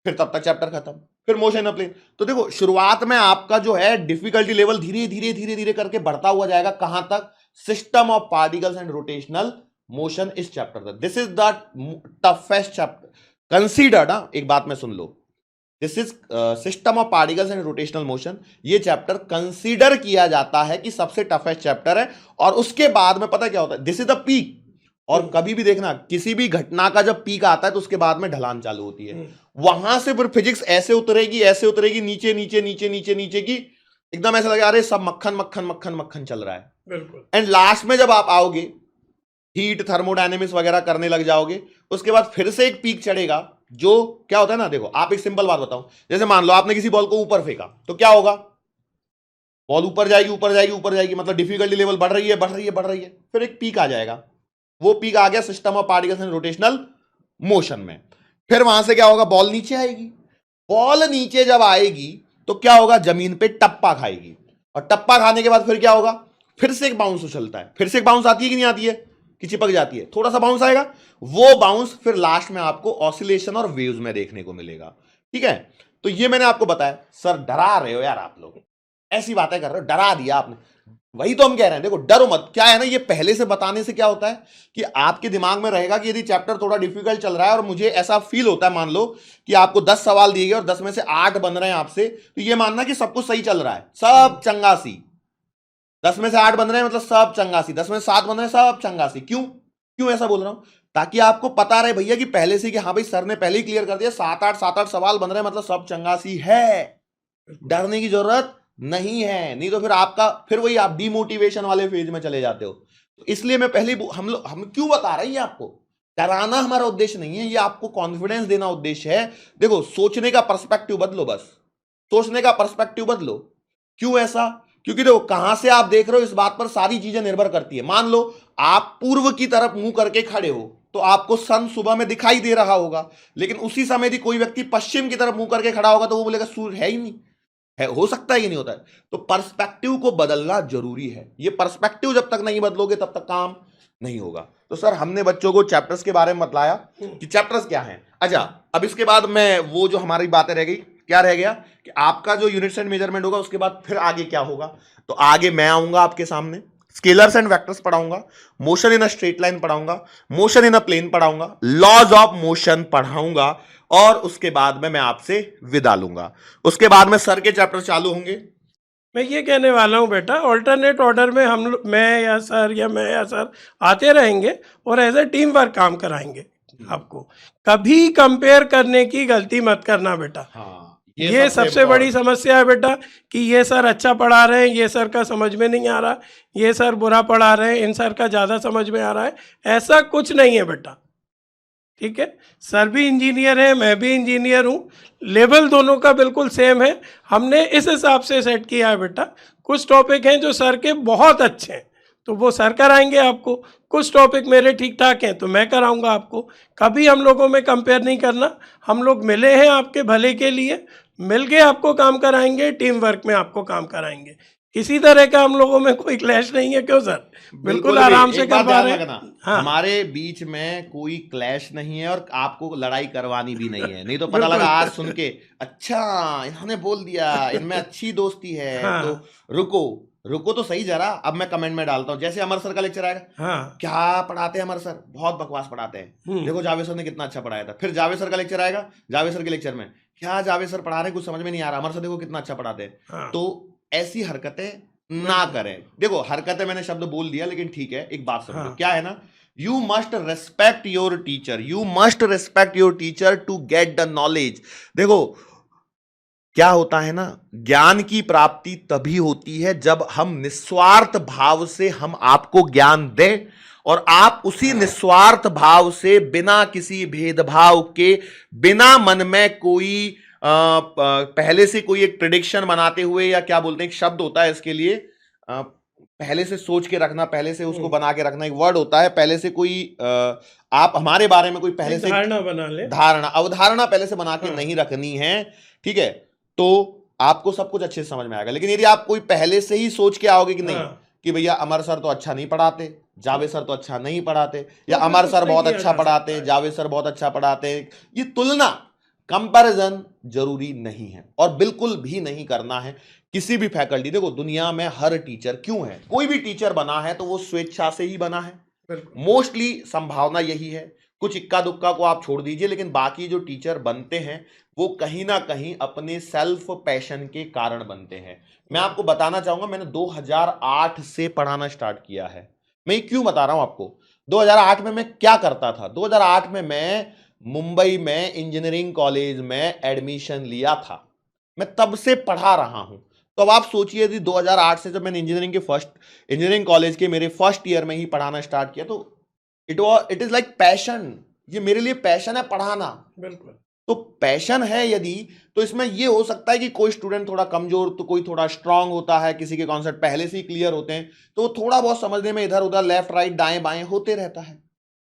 फिर तब तक चैप्टर खत्म। फिर मोशन इन प्लेन। तो देखो शुरुआत में आपका जो है डिफिकल्टी लेवल धीरे धीरे धीरे धीरे करके बढ़ता हुआ जाएगा। कहां तक? System of particles and rotational motion इस चैप्टर तक। This is the toughest chapter considered. एक बात में सुन लो, this is system of particles and rotational motion. ये चैप्टर कंसीडर किया जाता है कि सबसे टफेस्ट चैप्टर है। और उसके बाद में पता क्या होता है, दिस इज द पीक। और कभी भी देखना किसी भी घटना का जब पीक आता है तो उसके बाद में ढलान चालू होती है। वहां से फिर फिजिक्स ऐसे उतरेगी नीचे नीचे नीचे नीचे नीचे की, एकदम ऐसा लगेगा अरे सब मक्खन मक्खन मक्खन मक्खन चल रहा है। बिल्कुल। एंड लास्ट में जब आप आओगे हीट थर्मोडायनेमिक्स वगैरह करने लग जाओगे, उसके बाद फिर से एक पीक चढ़ेगा। जो क्या होता है ना, देखो आप एक सिंपल बात बताऊं, जैसे मान लो आपने किसी बॉल को ऊपर फेंका तो क्या होगा? बॉल ऊपर जाएगी ऊपर जाएगी ऊपर जाएगी, मतलब डिफिकल्टी लेवल बढ़ रही है बढ़ रही है बढ़ रही है। फिर एक पीक आ जाएगा, वो पीक आ गया system of particles and rotational motion में। फिर वहां से क्या होगा? बॉल नीचे आएगी। बॉल नीचे जब आएगी तो क्या होगा? जमीन पे टप्पा खाएगी, और टप्पा खाने के बाद फिर क्या होगा? फिर से एक बाउंस उछलता है। फिर से एक बाउंस आती है कि नहीं आती है? कि चिपक जाती है, थोड़ा सा बाउंस आएगा। वो बाउंस फिर लास्ट में आपको ऑसिलेशन और वेव्स में देखने को मिलेगा। ठीक है, तो ये मैंने आपको बताया। सर डरा रहे हो यार आप लोग, ऐसी बातें कर रहे हो, डरा दिया आपने। वही तो हम कह रहे हैं, देखो डरो मत। क्या है ना, ये पहले से बताने से क्या होता है कि आपके दिमाग में रहेगा कि यदि चैप्टर थोड़ा डिफिकल्ट चल रहा है और मुझे ऐसा फील होता है, मान लो कि आपको 10 सवाल दिए गए और 10 में से 8 बन रहे हैं आपसे, तो ये मानना कि सब कुछ सही चल रहा है, सब चंगासी। 10 में से 8 बन रहे हैं मतलब सब चंगासी, 10 में से 7 बन रहे हैं सब चंगासी। क्यों क्यों ऐसा बोल रहा हूं? ताकि आपको पता रहे भैया कि पहले से कि हाँ भाई सर ने पहले ही क्लियर कर दिया, 7-8 सवाल बन रहे हैं मतलब सब चंगासी है, डरने की जरूरत नहीं है। नहीं तो फिर आपका फिर वही आप डिमोटिवेशन वाले फेज में चले जाते हो। तो इसलिए मैं पहले हम क्यों बता रहे हैं आपको, डराना हमारा उद्देश्य नहीं है, ये आपको कॉन्फिडेंस देना उद्देश्य है। देखो सोचने का पर्सपेक्टिव बदलो, बस सोचने का पर्सपेक्टिव बदलो। क्यों ऐसा? क्योंकि देखो कहां से आप देख रहे हो इस बात पर सारी चीजें निर्भर करती है। मान लो आप पूर्व की तरफ मुंह करके खड़े हो तो आपको सन सुबह में दिखाई दे रहा होगा, लेकिन उसी समय यदि कोई व्यक्ति पश्चिम की तरफ मुंह करके खड़ा होगा तो वो बोलेगा सूर्य है ही नहीं। है, हो सकता है कि नहीं होता है? तो पर्सपेक्टिव को बदलना जरूरी है। ये पर्सपेक्टिव जब तक नहीं बदलोगे तब तक काम नहीं होगा। तो सर हमने बच्चों को चैप्टर्स के बारे में बतलाया कि चैप्टर्स क्या हैं। अच्छा, अब इसके बाद मैं वो जो हमारी बातें रह गई, क्या रह गया कि आपका जो यूनिट्स एंड मेजरमेंट होगा उसके बाद फिर आगे क्या होगा। तो आगे मैं आऊंगा आपके सामने, स्केलर्स एंड वेक्टर्स पढ़ाऊंगा, motion in a straight line पढ़ाऊंगा, मोशन इन अ प्लेन पढ़ाऊंगा, लॉज ऑफ मोशन पढ़ाऊंगा, और उसके बाद में मैं आपसे विदा लूंगा। उसके बाद में सर के चैप्टर चालू होंगे। मैं ये कहने वाला हूँ बेटा, ऑल्टरनेट ऑर्डर में मैं या सर आते रहेंगे और एज ए टीम वर्क काम कराएंगे आपको। कभी कंपेयर करने की गलती मत करना बेटा। हाँ, ये सबसे बड़ी समस्या है बेटा कि ये सर अच्छा पढ़ा रहे हैं, ये सर का समझ में नहीं आ रहा, ये सर बुरा पढ़ा रहे हैं, इन सर का ज़्यादा समझ में आ रहा है। ऐसा कुछ नहीं है बेटा, ठीक है? सर भी इंजीनियर है, मैं भी इंजीनियर हूँ, लेवल दोनों का बिल्कुल सेम है। हमने इस हिसाब से सेट किया है बेटा। कुछ टॉपिक हैं जो सर के बहुत अच्छे हैं तो वो सर कराएंगे आपको, कुछ टॉपिक मेरे ठीक ठाक हैं तो मैं कराऊंगा आपको। कभी हम लोगों में कंपेयर नहीं करना। हम लोग मिले हैं आपके भले के लिए, मिल के आपको काम कराएंगे, टीम वर्क में आपको काम कराएंगे। किसी तरह का हम लोगों में कोई क्लैश नहीं है। क्यों सर? बिल्कुल आराम से कर पा रहे हैं। हाँ, हमारे बीच में कोई क्लैश नहीं है और आपको लड़ाई करवानी भी नहीं है। नहीं तो पता लगा आज सुन के अच्छा इन्होंने बोल दिया इनमें अच्छी दोस्ती है। हाँ। तो रुको तो सही जरा। अब मैं कमेंट में डालता हूँ, जैसे अमर सर का लेक्चर आएगा, हाँ। क्या पढ़ाते हैं अमर सर, बहुत बकवास पढ़ाते हैं, देखो जावेद सर ने कितना अच्छा पढ़ाया था। फिर जावेद सर का लेक्चर आएगा, जावेद सर के लेक्चर में क्या जावेद सर पढ़ा रहे हैं, कुछ समझ में नहीं आ रहा, अमर सर देखो कितना अच्छा पढ़ाते हैं। हाँ तो ऐसी हरकतें ना करें। देखो हरकतें मैंने शब्द बोल दिया, लेकिन ठीक है, एक बात समझो, हाँ क्या है ना, you must respect your teacher, you must respect your teacher to get the knowledge. देखो क्या होता है ना, ज्ञान की प्राप्ति तभी होती है जब हम निस्वार्थ भाव से हम आपको ज्ञान दें, और आप उसी निस्वार्थ भाव से बिना किसी भेदभाव के, बिना मन में कोई पहले से कोई एक प्रिडिक्शन बनाते हुए, या क्या बोलते हैं, एक शब्द होता है इसके लिए, पहले से सोच के रखना, पहले से उसको बना के रखना, एक वर्ड होता है, पहले से कोई आप हमारे बारे में कोई पहले एक से धारणा बना ले। धारणा, अवधारणा पहले से बना के हाँ। नहीं रखनी है, ठीक है, तो आपको सब कुछ अच्छे से समझ में आएगा। लेकिन यदि आप कोई पहले से ही सोच के आओगे कि नहीं, हाँ कि भैया अमर सर तो अच्छा नहीं पढ़ाते, जावेद सर तो अच्छा नहीं पढ़ाते, या तो फिर अमर कुछ सर नहीं बहुत किया अच्छा जा पढ़ाते, सकता है। जावेद सर बहुत अच्छा पढ़ाते, ये तुलना, कंपैरिजन जरूरी नहीं है, और बिल्कुल भी नहीं करना है किसी भी फैकल्टी। देखो दुनिया में हर टीचर, क्यों है, कोई भी टीचर बना है तो वो स्वेच्छा से ही बना है, बिल्कुल मोस्टली संभावना यही है, कुछ इक्का दुक्का को आप छोड़ दीजिए, लेकिन बाकी जो टीचर बनते हैं वो कहीं ना कहीं अपने सेल्फ पैशन के कारण बनते हैं। मैं आपको बताना चाहूंगा, मैंने 2008 से पढ़ाना स्टार्ट किया है। मैं ये क्यों बता रहा हूं आपको, 2008 में मैं क्या करता था, 2008 में मैं मुंबई में इंजीनियरिंग कॉलेज में एडमिशन लिया था, मैं तब से पढ़ा रहा हूं। तो अब आप सोचिए, यदि 2008 से जब मैंने इंजीनियरिंग कॉलेज के मेरे फर्स्ट ईयर में ही पढ़ाना स्टार्ट किया, तो इट इज लाइक पैशन, ये मेरे लिए पैशन है पढ़ाना। बिल्कुल। तो पैशन है यदि, तो इसमें ये हो सकता है कि कोई स्टूडेंट थोड़ा कमजोर, तो कोई थोड़ा स्ट्रांग होता है, किसी के कॉन्सेप्ट पहले से ही क्लियर होते हैं, तो वो थोड़ा बहुत समझने में इधर उधर लेफ्ट राइट दाएं बाएं होते रहता है,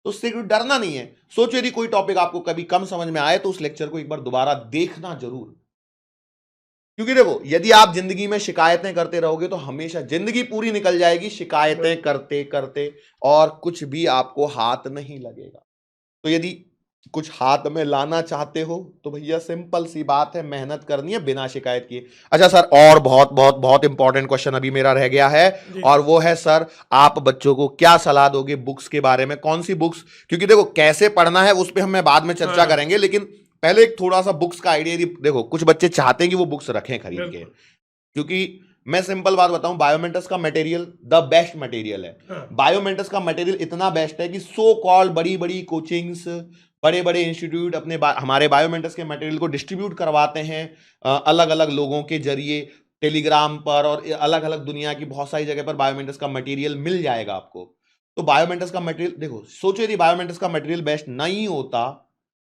तो उससे कोई डरना नहीं है। सोचो यदि कोई टॉपिक आपको कभी कम समझ में आए तो उस लेक्चर को एक बार दोबारा देखना जरूर, क्योंकि देखो यदि आप जिंदगी में शिकायतें करते रहोगे तो हमेशा जिंदगी पूरी निकल जाएगी शिकायतें करते करते, और कुछ भी आपको हाथ नहीं लगेगा। तो यदि कुछ हाथ में लाना चाहते हो तो भैया सिंपल सी बात है, मेहनत करनी है बिना शिकायत किए। अच्छा सर, और बहुत बहुत बहुत इंपॉर्टेंट क्वेश्चन अभी मेरा रह गया है, और वो है सर, आप बच्चों को क्या सलाह दोगे बुक्स के बारे में, कौन सी बुक्स, क्योंकि देखो कैसे पढ़ना है उस पर हम बाद में चर्चा करेंगे, लेकिन पहले एक थोड़ा सा बुक्स का आइडिया। देखो कुछ बच्चे चाहते हैं कि वो बुक्स रखें खरीद के, क्योंकि मैं सिंपल बात बताऊं, बायोमेंटस का मटेरियल द बेस्ट मटेरियल है। बायोमेंटस का मटेरियल इतना बेस्ट है कि सो कॉल्ड बड़ी बड़ी कोचिंग्स, बड़े बड़े इंस्टीट्यूट अपने हमारे बायोमेंटस के मटेरियल को डिस्ट्रीब्यूट करवाते हैं अलग अलग लोगों के जरिए, टेलीग्राम पर, और अलग अलग दुनिया की बहुत सारी जगह पर बायोमेंटस का मटेरियल मिल जाएगा आपको। तो बायोमेंटस का मटेरियल, देखो सोचो यदि बायोमेंटस का मटेरियल बेस्ट नहीं होता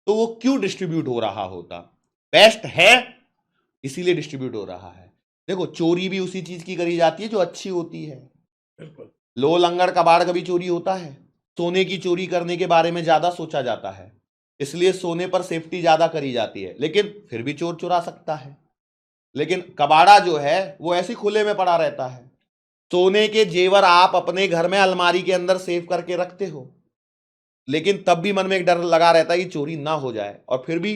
तो वो क्यों डिस्ट्रीब्यूट हो रहा होता, बेस्ट है इसीलिए डिस्ट्रीब्यूट हो रहा है। देखो चोरी भी उसी चीज की करी जाती है जो अच्छी होती है, बिल्कुल। लो लंगड़ कबाड़ कभी चोरी होता है, सोने की चोरी करने के बारे में ज्यादा सोचा जाता है, इसलिए सोने पर सेफ्टी ज्यादा करी जाती है, लेकिन फिर भी चोर चुरा सकता है। लेकिन कबाड़ा जो है वो ऐसे खुले में पड़ा रहता है। सोने के जेवर आप अपने घर में अलमारी के अंदर सेव करके रखते हो, लेकिन तब भी मन में एक डर लगा रहता है कि चोरी ना हो जाए, और फिर भी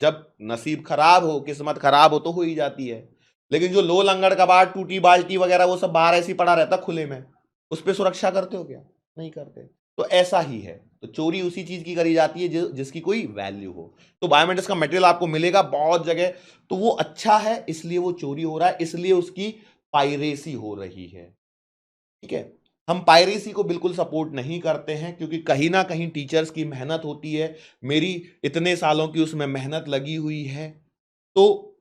जब नसीब खराब हो, किस्मत खराब हो तो हो ही जाती है। लेकिन जो लो लंगड़ कबाड़, टूटी बाल्टी वगैरह वो सब बाहर ऐसी पड़ा रहता खुले में, उस पर सुरक्षा करते हो क्या, नहीं करते। तो ऐसा ही है, तो चोरी उसी चीज की करी जाती है जिसकी कोई वैल्यू हो। तो बायोमेंटस का मटेरियल आपको मिलेगा बहुत जगह, तो वो अच्छा है इसलिए वो चोरी हो रहा है, इसलिए उसकी पायरेसी हो रही है, ठीक है। हम पायरेसी को बिल्कुल सपोर्ट नहीं करते हैं, क्योंकि कहीं ना कहीं टीचर्स की मेहनत होती है, मेरी इतने सालों की उसमें मेहनत लगी हुई है, तो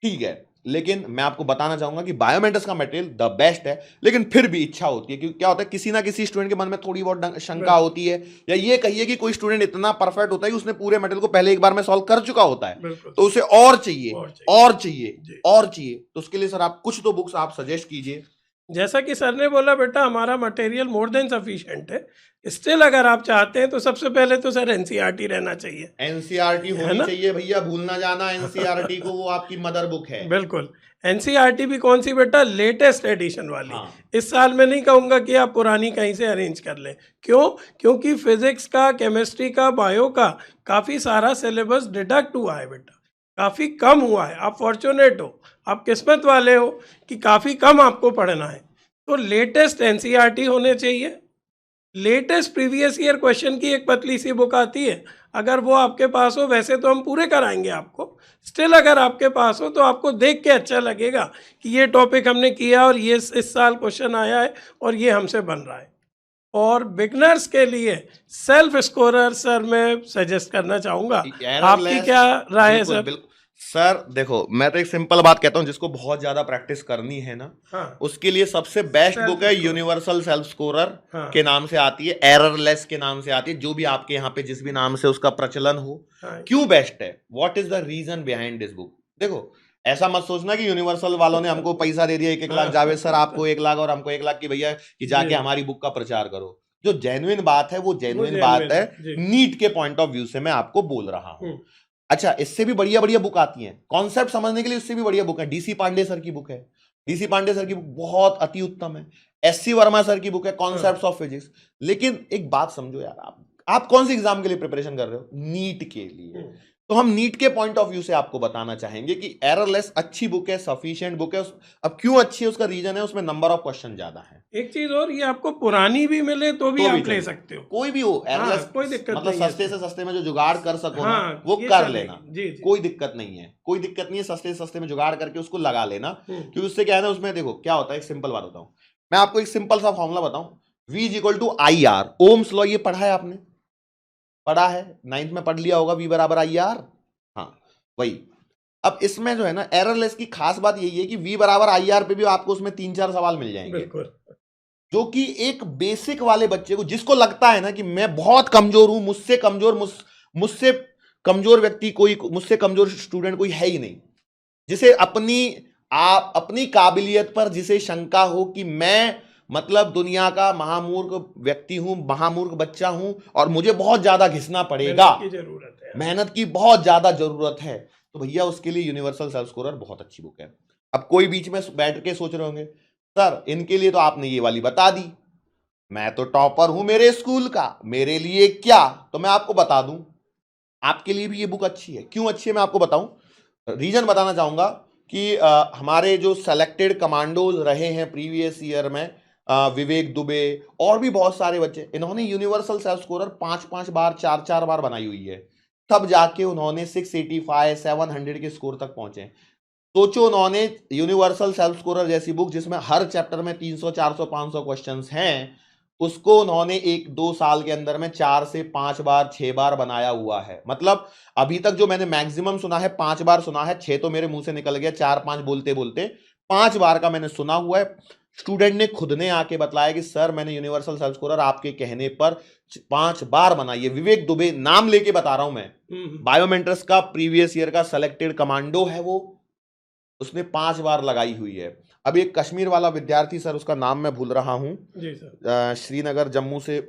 ठीक है। लेकिन मैं आपको बताना चाहूंगा कि बायोमेंटस का मटेरियल द बेस्ट है, लेकिन फिर भी इच्छा होती है, क्योंकि क्या होता है किसी ना किसी स्टूडेंट के मन में थोड़ी बहुत शंका होती है, या ये कहिए कि कोई स्टूडेंट इतना परफेक्ट होता है कि उसने पूरे मटेरियल को पहले एक बार में सॉल्व कर चुका होता है, तो उसे और चाहिए और चाहिए और चाहिए। तो उसके लिए सर आप कुछ तो बुक्स आप सजेस्ट कीजिए। जैसा कि सर ने बोला, बेटा हमारा मटेरियल मोर देन सफिशिएंट है, स्टिल अगर आप चाहते हैं तो सबसे पहले तो सर एनसीईआरटी रहना चाहिए। एनसीईआरटी होनी चाहिए भैया, भूल ना जाना एनसीईआरटी को, वो आपकी मदर बुक है। बिल्कुल। एनसीईआरटी भी कौन सी बेटा, लेटेस्ट एडिशन वाली। हाँ। इस साल में नहीं कहूँगा कि आप पुरानी कहीं से अरेंज कर लें। क्यों? क्योंकि फिजिक्स का, केमिस्ट्री का, बायो का काफ़ी सारा सिलेबस डिडक्ट हुआ है बेटा, काफ़ी कम हुआ है। आप फॉर्चुनेट हो, आप किस्मत वाले हो कि काफ़ी कम आपको पढ़ना है। तो लेटेस्ट एनसीईआरटी होने चाहिए, लेटेस्ट प्रीवियस ईयर क्वेश्चन की एक पतली सी बुक आती है, अगर वो आपके पास हो, वैसे तो हम पूरे कराएंगे आपको, स्टिल अगर आपके पास हो तो आपको देख के अच्छा लगेगा कि ये टॉपिक हमने किया और ये इस साल क्वेश्चन आया है और ये हमसे बन रहा है। और बिगनर्स के लिए सेल्फ स्कोरर सर मैं सजेस्ट करना चाहूँगा, आपकी एररलेस, क्या राय है बिल्कुल सर? बिल्कुल सर। देखो, मैं तो एक सिंपल बात कहता हूँ, जिसको बहुत ज्यादा प्रैक्टिस करनी है ना, हाँ, उसके लिए सबसे बेस्ट सेल्फ बुक है स्कोरर। यूनिवर्सल सेल्फ स्कोरर हाँ, के नाम से आती है, एररलेस के नाम से आती है, जो भी आपके यहाँ पे जिस भी नाम से उसका प्रचलन हो। हाँ, क्यों बेस्ट है, what is the reason behind this book? देखो, ऐसा मत सोचना कि यूनिवर्सल वालों ने हमको पैसा दे दिया 1-1 लाख, हाँ, जावेद सर आपको 1 लाख और हमको 1 लाख की भैया कि जाके जी, हमारी बुक का प्रचार करो। जो जेन्युइन बात है वो वो जेन्युइन बात जेन्युइन है, है, जी। नीट के पॉइंट ऑफ व्यू से मैं आपको बोल रहा हूं। हम्म, अच्छा, इससे भी बढ़िया बढ़िया बुक आती हैं कॉन्सेप्ट समझने के लिए, इससे भी बढ़िया बुक है। डीसी पांडे सर की बुक है, डीसी पांडे सर की बुक बहुत अति उत्तम है। एससी वर्मा सर की बुक है, कॉन्सेप्ट्स ऑफ फिजिक्स। लेकिन एक बात समझो यार, आप कौन सी एग्जाम के लिए प्रिपरेशन कर रहे हो? नीट के लिए। हम्म। तो हम नीट के पॉइंट ऑफ व्यू से आपको बताना चाहेंगे कि एररलेस अच्छी बुक है, सफिशिएंट बुक है। अब क्यों अच्छी है, उसका रीजन है उसमें नंबर ऑफ क्वेश्चन ज्यादा है। एक चीज और, ये आपको पुरानी भी मिले तो भी तो भी आप ले चलेगी, सकते हो। कोई भी हो एररलेस, कोई दिक्कत मतलब नहीं है सस्ते इसमें। से सस्ते में जो जुगाड़ कर सको ना, हाँ, वो ये कर चलेगी। लेना। जी, जी। कोई दिक्कत नहीं है, कोई दिक्कत नहीं है, सस्ते से सस्ते में जुगाड़ करके उसको लगा लेना। क्योंकि उससे क्या है ना, उसमें देखो क्या होता है, एक सिंपल बात बताऊं मैं आपको, एक सिंपल सा फॉर्मूला बताऊं, V is equal to I R, Ohm's law. ये पढ़ा है आपने? पढ़ा है, 9th में पढ़ लिया होगा, V बराबर आई आर। हाँ, वही। अब इसमें जो है ना, एररलेस की खास बात यही है कि V बराबर आई आर पे भी आपको उसमें 3-4 सवाल मिल जाएंगे, बिल्कुल। जो कि एक बेसिक वाले बच्चे को, जिसको लगता है ना कि मैं बहुत कमजोर हूं, मुझसे कमजोर व्यक्ति कोई, मुझसे कमजोर स्टूडेंट कोई है ही नहीं, जिसे अपनी काबिलियत पर जिसे शंका हो कि मैं मतलब दुनिया का महामूर्ख व्यक्ति हूं, महामूर्ख बच्चा हूं और मुझे बहुत ज्यादा घिसना पड़ेगा, मेहनत की जरूरत है। मेहनत की बहुत ज्यादा जरूरत है, तो भैया उसके लिए यूनिवर्सल सेल्फ स्कोरर बहुत अच्छी बुक है। अब कोई बीच में बैठ के सोच रहे होंगे, सर इनके लिए तो आपने ये वाली बता दी, मैं तो टॉपर हूं मेरे स्कूल का, मेरे लिए क्या? तो मैं आपको बता दूं, आपके लिए भी ये बुक अच्छी है। क्यों अच्छी है मैं आपको बताऊं, रीजन बताना चाहूंगा कि हमारे जो सेलेक्टेड कमांडोज रहे हैं प्रीवियस ईयर में, विवेक दुबे और भी बहुत सारे बच्चे, इन्होंने यूनिवर्सल सेल्फ स्कोरर 5-5 बार, 4-4 बार बनाई हुई है, तब जाके उन्होंने 685, 700 के स्कोर तक पहुंचे। सोचो, उन्होंने यूनिवर्सल सेल्फ स्कोरर जैसी बुक जिसमें हर चैप्टर में 300, 400, 500 क्वेश्चंस हैं, उसको उन्होंने 1-2 साल के अंदर में 4 से 5 बार, 6 बार बनाया हुआ है। मतलब अभी तक जो मैंने मैक्सिमम सुना है 5 बार सुना है, 6 तो मेरे मुंह से निकल गया, 4-5 बोलते बोलते 5 बार का मैंने सुना हुआ है। स्टूडेंट ने खुद ने आके बताया कि सर मैंने यूनिवर्सल सेल्फ स्कोरर आपके कहने पर 5 बार बनाई है। विवेक दुबे, नाम लेके बता रहा हूं मैं, बायोमेंट्रिक्स का प्रीवियस ईयर का सेलेक्टेड कमांडो है वो, उसने 5 बार लगाई हुई है। अब एक कश्मीर वाला विद्यार्थी, सर उसका नाम मैं भूल रहा हूं, जी सर, श्रीनगर जम्मू से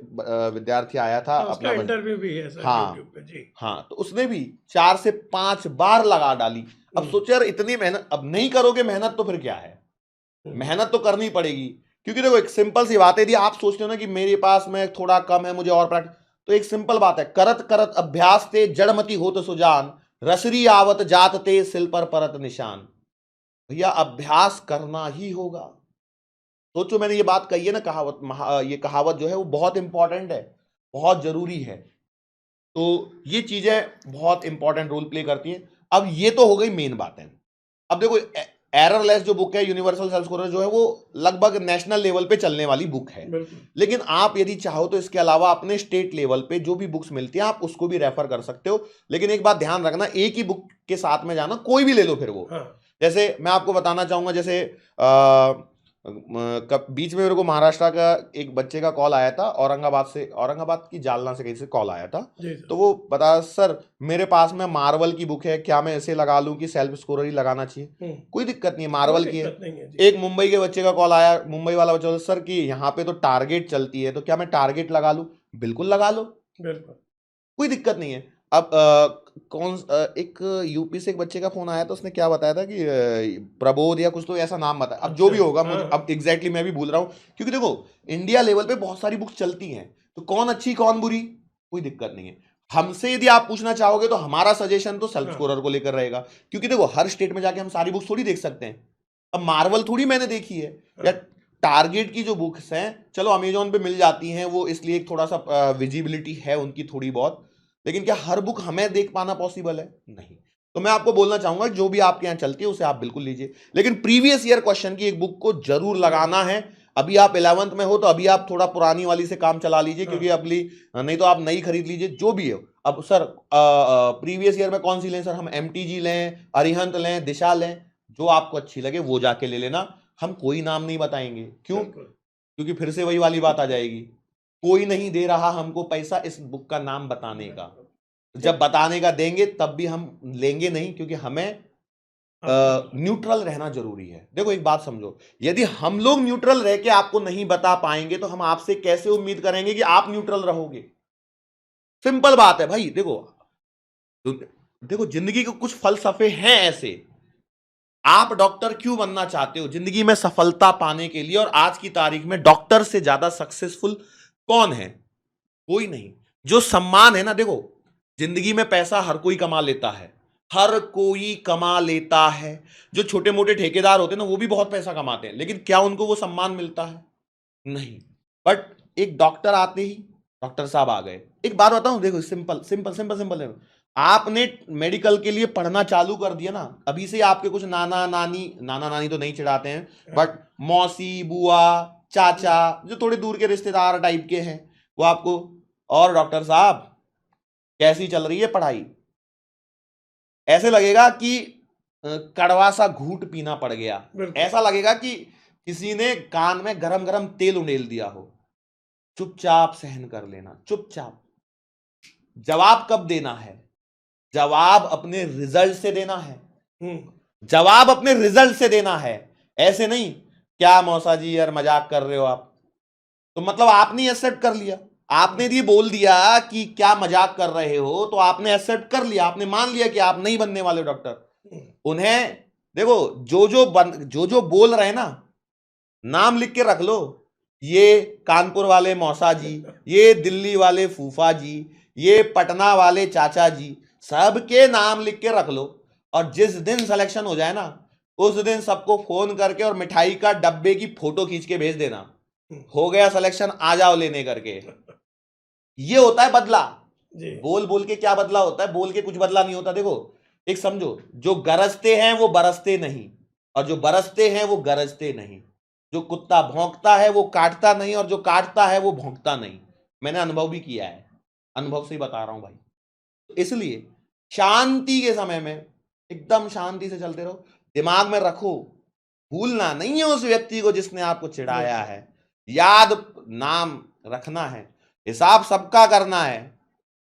विद्यार्थी आया था, उसका अपना इंटरव्यू भी है सर हाँ YouTube पे। जी हाँ, तो उसने भी 4 से 5 बार लगा डाली। अब सोचो यार, इतनी मेहनत, अब नहीं करोगे मेहनत तो फिर क्या है, मेहनत तो करनी पड़ेगी। क्योंकि देखो एक सिंपल सी बात है, यदि आप सोचते हो ना कि मेरे पास में थोड़ा कम है, मुझे और प्रैक्टिस, तो एक सिंपल बात है, करत करत अभ्यास ते जड़मती होत सुजान, रसरी आवत जात ते सिल पर परत निशान। भैया अभ्यास करना ही होगा। सोचो, मैंने ये बात कही है ना, ये कहावत जो है वो बहुत इंपॉर्टेंट है, बहुत जरूरी है। तो ये चीजें बहुत इंपॉर्टेंट रोल प्ले करती हैं। अब ये तो हो गई मेन बातें। अब देखो, एररलेस जो बुक है यूनिवर्सल सेल्फ स्कोरर जो है, वो लगभग नेशनल लेवल पे चलने वाली बुक है। लेकिन आप यदि चाहो तो इसके अलावा अपने स्टेट लेवल पे जो भी बुक्स मिलती हैं आप उसको भी रेफर कर सकते हो। लेकिन एक बात ध्यान रखना, एक ही बुक के साथ में जाना, कोई भी ले लो फिर वो। जैसे मैं आपको बताना चाहूंगा, जैसे बीच में मेरे को महाराष्ट्र का एक बच्चे का कॉल आया था, औरंगाबाद की जालना से कहीं से कॉल आया था। तो वो बता, सर मेरे पास में मार्वल की बुक है, क्या मैं ऐसे लगा लूं कि सेल्फ स्कोरर ही लगाना चाहिए? कोई दिक्कत नहीं है, मार्वल की है। एक मुंबई के बच्चे का कॉल आया, मुंबई वाला बच्चा, सर कि यहाँ पे तो टारगेट चलती है, तो क्या मैं टारगेट लगा लूं? बिल्कुल लगा लो, कोई दिक्कत नहीं है। अब एक यूपी से एक बच्चे का फोन आया था, उसने क्या बताया था कि प्रबोध या कुछ तो ऐसा नाम बताया। अब जो भी होगा, मुझे अब एग्जैक्टली मैं भी भूल रहा हूँ, क्योंकि देखो इंडिया लेवल पे बहुत सारी बुक्स चलती हैं, तो कौन अच्छी कौन बुरी कोई दिक्कत नहीं है। हमसे यदि आप पूछना चाहोगे तो हमारा सजेशन तो सेल्फ स्कोरर को लेकर रहेगा, क्योंकि देखो हर स्टेट में जाके हम सारी बुक्स थोड़ी देख सकते हैं। अब मार्वल थोड़ी मैंने देखी है, या टारगेट की जो बुक्स हैं, चलो अमेजोन पे मिल जाती हैं, वो इसलिए थोड़ा सा विजिबिलिटी है उनकी थोड़ी बहुत, लेकिन क्या हर बुक हमें देख पाना पॉसिबल है? नहीं। तो मैं आपको बोलना चाहूंगा जो भी आपके यहाँ चलती है उसे आप बिल्कुल लीजिए, लेकिन प्रीवियस ईयर क्वेश्चन की एक बुक को जरूर लगाना है। अभी आप 11th में हो तो अभी आप थोड़ा पुरानी वाली से काम चला लीजिए, क्योंकि अगली नहीं तो आप नई खरीद लीजिए जो भी हो। अब सर प्रीवियस ईयर में कौन सी लें सर? हम MTG लें, अरिहंत लें, दिशा लें, जो आपको अच्छी लगे वो जाके ले लेना। हम कोई नाम नहीं बताएंगे, क्यों? क्योंकि फिर से वही वाली बात आ जाएगी, कोई नहीं दे रहा हमको पैसा इस बुक का नाम बताने का। जब बताने का देंगे तब भी हम लेंगे नहीं, क्योंकि हमें न्यूट्रल रहना जरूरी है। देखो एक बात समझो, यदि हम लोग न्यूट्रल रह के आपको नहीं बता पाएंगे तो हम आपसे कैसे उम्मीद करेंगे कि आप न्यूट्रल रहोगे? सिंपल बात है भाई। देखो जिंदगी के कुछ फलसफे हैं ऐसे। आप डॉक्टर क्यों बनना चाहते हो? जिंदगी में सफलता पाने के लिए। और आज की तारीख में डॉक्टर से ज्यादा सक्सेसफुल कौन है? कोई नहीं। जो सम्मान है ना, देखो जिंदगी में पैसा हर कोई कमा लेता है, हर कोई कमा लेता है। जो छोटे मोटे ठेकेदार होते हैं ना वो भी बहुत पैसा कमाते हैं, लेकिन क्या उनको वो सम्मान मिलता है? नहीं। बट एक डॉक्टर आते ही डॉक्टर साहब आ गए। एक बात बताऊं, देखो सिंपल सिंपल सिंपल सिंपल है। आपने मेडिकल के लिए पढ़ना चालू कर दिया ना, अभी से आपके कुछ नाना नानी तो नहीं चिढ़ाते हैं, बट मौसी, बुआ, चाचा, जो थोड़े दूर के रिश्तेदार टाइप के हैं, वो आपको, और डॉक्टर साहब कैसी चल रही है पढ़ाई, ऐसे लगेगा कि कड़वा सा घूंट पीना पड़ गया। ऐसा लगेगा कि किसी ने कान में गरम गरम तेल उंडेल दिया हो। चुपचाप सहन कर लेना, चुपचाप। जवाब कब देना है? जवाब अपने रिजल्ट से देना है। जवाब अपने रिजल्ट से देना है, ऐसे नहीं क्या मौसा जी यार मजाक कर रहे हो आप, तो मतलब आपने एक्सेप्ट कर लिया। आपने ये बोल दिया कि क्या मजाक कर रहे हो, तो आपने एक्सेप्ट कर लिया, आपने मान लिया कि आप नहीं बनने वाले डॉक्टर। उन्हें देखो जो जो बोल रहे हैं ना, नाम लिख के रख लो। ये कानपुर वाले मौसा जी, ये दिल्ली वाले फूफा जी, ये पटना वाले चाचा जी, सबके नाम लिख के रख लो। और जिस दिन सिलेक्शन हो जाए ना, उस दिन सबको फोन करके और मिठाई का डब्बे की फोटो खींच के भेज देना, हो गया सिलेक्शन, आ जाओ लेने करके। ये होता है बदला। बोल बोल के क्या बदला होता है? बोल के कुछ बदला नहीं होता। देखो एक समझो, जो गरजते हैं वो बरसते नहीं, और जो बरसते हैं वो गरजते नहीं। जो कुत्ता भौंकता है वो काटता नहीं, और जो काटता है वो भौंकता नहीं। मैंने अनुभव भी किया है, अनुभव से ही बता रहा हूं भाई। इसलिए शांति के समय में एकदम शांति से चलते रहो। दिमाग में रखो, भूलना नहीं है उस व्यक्ति को जिसने आपको चिढ़ाया है, याद नाम रखना है। हिसाब सबका करना है,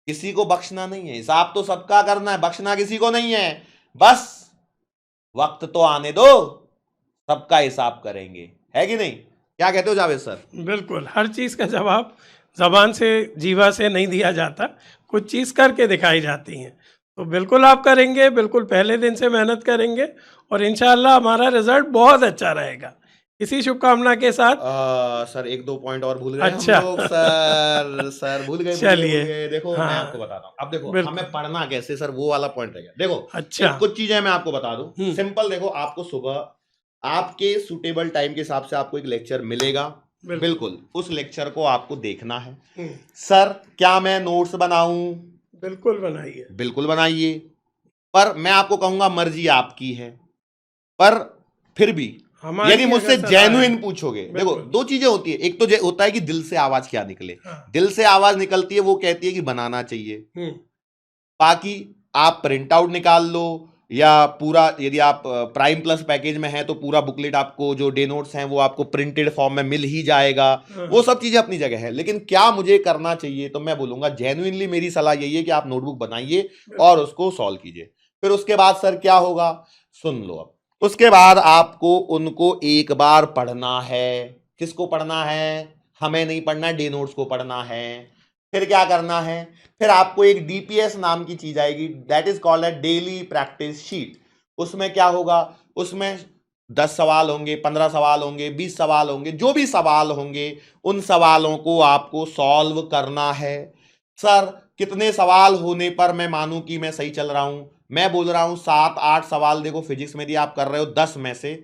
किसी को बख्शना नहीं है। हिसाब तो सबका करना है, बख्शना किसी को नहीं है। बस वक्त तो आने दो, सबका हिसाब करेंगे, है कि नहीं? क्या कहते हो जावेद सर? बिल्कुल, हर चीज़ का जवाब जबान से जीवा से नहीं दिया जाता, कुछ चीज़ करके दिखाई जाती हैं। तो बिल्कुल आप करेंगे, बिल्कुल पहले दिन से मेहनत करेंगे और इंशाल्लाह हमारा रिजल्ट बहुत अच्छा रहेगा। इसी शुभकामना के साथ सर एक दो पॉइंट और भूल गए अच्छा। हम लोग। सर भूल गए। चलिए। देखो हाँ, मैं आपको बताता हूँ। अब देखो बिल्कुल। हमें पढ़ना कैसे सर, वो वाला पॉइंट रह गया। देखो अच्छा। कुछ चीजें मैं आपको बता दूं सिंपल। देखो आपको सुबह आपके सुटेबल टाइम के हिसाब से आपको एक लेक्चर मिलेगा, बिल्कुल उस लेक्चर को आपको देखना है। सर क्या मैं नोट्स बनाऊं? बिल्कुल बनाइए, बिल्कुल बनाइए, पर मैं आपको कहूंगा मर्जी आपकी है। पर फिर भी यदि मुझसे जेन्युइन पूछोगे, देखो दो चीजें होती है। एक तो होता है कि दिल से आवाज क्या निकले। दिल से आवाज निकलती है, वो कहती है कि बनाना चाहिए। बाकी आप प्रिंट आउट निकाल लो, या पूरा यदि आप प्राइम प्लस पैकेज में है तो पूरा बुकलेट आपको, जो डे नोट्स हैं वो आपको प्रिंटेड फॉर्म में मिल ही जाएगा। वो सब चीजें अपनी जगह है, लेकिन क्या मुझे करना चाहिए, तो मैं बोलूंगा जेन्युइनली मेरी सलाह यही है कि आप नोटबुक बनाइए और उसको सॉल्व कीजिए। फिर उसके बाद सर क्या होगा, सुन लो। अब उसके बाद आपको उनको एक बार पढ़ना है। किसको पढ़ना है? हमें नहीं पढ़ना है, डे नोट्स को पढ़ना है। फिर क्या करना है? फिर आपको एक DPS नाम की चीज आएगी, that is called a daily practice sheet. उसमें क्या होगा? उसमें 10 सवाल होंगे, 15 सवाल होंगे, 20 सवाल होंगे, जो भी सवाल होंगे उन सवालों को आपको सॉल्व करना है। सर कितने सवाल होने पर मैं मानूं कि मैं सही चल रहा हूं? मैं बोल रहा हूं 7-8 सवाल। देखो फिजिक्स में यदि आप कर रहे हो 10 में से,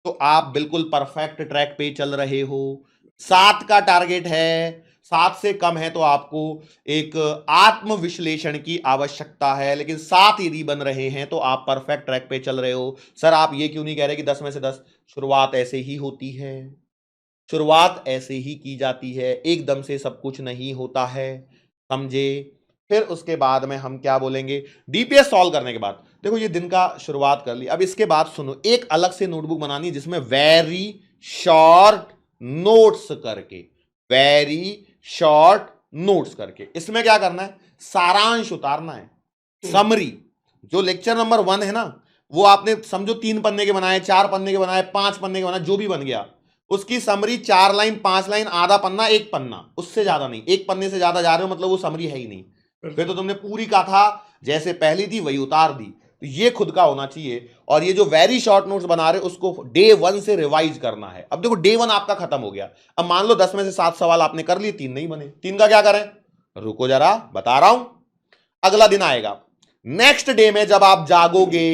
तो आप बिल्कुल परफेक्ट ट्रैक पे चल रहे हो। 7 का टारगेट है, 7 से कम है तो आपको एक आत्म विश्लेषण की आवश्यकता है, लेकिन 7 यदि बन रहे हैं तो आप परफेक्ट ट्रैक पे चल रहे हो। सर आप ये क्यों नहीं कह रहे कि 10 में से 10? शुरुआत ऐसे ही होती है, शुरुआत ऐसे ही की जाती है, एकदम से सब कुछ नहीं होता है, समझे। फिर उसके बाद में हम क्या बोलेंगे, डीपीएस सॉल्व करने के बाद देखो ये दिन का शुरुआत कर ली। अब इसके बाद सुनो, एक अलग से नोटबुक बनानी जिसमें वेरी शॉर्ट नोट्स करके, वेरी शॉर्ट नोट्स करके, इसमें क्या करना है, सारांश उतारना है, समरी। जो लेक्चर नंबर 1 है ना, वो आपने समझो 3 पन्ने के बनाए, 4 पन्ने के बनाए, 5 पन्ने के बनाए, जो भी बन गया, उसकी समरी 4 लाइन, 5 लाइन, आधा पन्ना, 1 पन्ना, उससे ज्यादा नहीं। 1 पन्ने से ज्यादा जा रहे हो मतलब वो समरी है ही नहीं, फिर तो तुमने पूरी कथा जैसे पहली थी वही उतार दी। तो ये खुद का होना चाहिए। और ये जो वेरी शॉर्ट नोट्स बना रहे हो उसको डे 1 से रिवाइज करना है। अब देखो डे 1 आपका खत्म हो गया, अब मान लो 10 में से 7 सवाल आपने कर लिए, 3 नहीं बने, 3 का क्या करें, रुको जरा बता रहा हूं। अगला दिन आएगा, नेक्स्ट डे में जब आप जागोगे,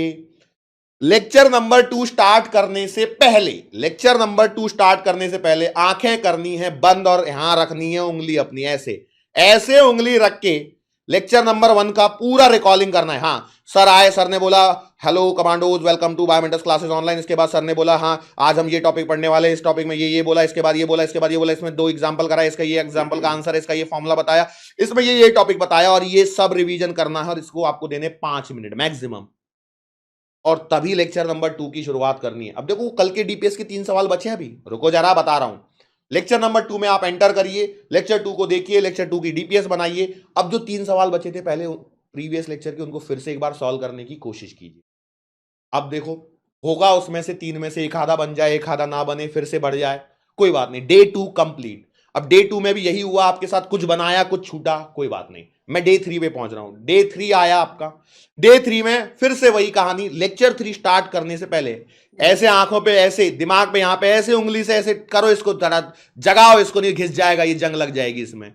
लेक्चर नंबर 2 स्टार्ट करने से पहले, लेक्चर नंबर 2 स्टार्ट करने से पहले आंखें करनी है बंद और यहां रखनी है उंगली अपनी, ऐसे ऐसे उंगली रख के लेक्चर नंबर 1 का पूरा रिकॉर्डिंग करना है। हाँ सर आए, सर ने बोला hello commandos welcome to Biomentors classes online. इसके बाद सर ने बोला हाँ आज हम ये टॉपिक पढ़ने वाले हैं, इस टॉपिक में ये बोला, इसके बाद ये बोला, इसके बाद ये बोला, इसमें 2 एग्जांपल कराया, इसका ये एग्जांपल का आंसर है, इसका ये फॉर्मूला बताया, इसमें ये टॉपिक बताया, और ये सब रिवीजन करना है। और इसको आपको देने 5 मिनट मैक्सिमम, और तभी लेक्चर नंबर 2 की शुरुआत करनी है। अब देखो कल के डीपीएस के 3 सवाल बचे हैं, अभी रुको जरा बता रहा हूं। लेक्चर नंबर 2 में आप एंटर करिए, लेक्चर 2 को देखिए, लेक्चर 2 की डीपीएस बनाइए। अब जो 3 सवाल बचे थे पहले प्रीवियस लेक्चर के, उनको फिर से एक बार सॉल्व करने की कोशिश कीजिए। अब देखो होगा उसमें से 3 में से एक आधा बन जाए, एक आधा ना बने, फिर से बढ़ जाए, कोई बात नहीं। Day 2 complete. अब डे 2 में भी यही हुआ आपके साथ, कुछ बनाया कुछ छूटा, कोई बात नहीं। मैं डे 3 पे पहुंच रहा हूं। डे 3 आया आपका, डे 3 में फिर से वही कहानी। लेक्चर 3 स्टार्ट करने से पहले ऐसे आंखों पे, ऐसे दिमाग पे, यहां पे ऐसे उंगली से ऐसे करो, इसको जगाओ, इसको नहीं घिस जाएगा, ये जंग लग जाएगी इसमें,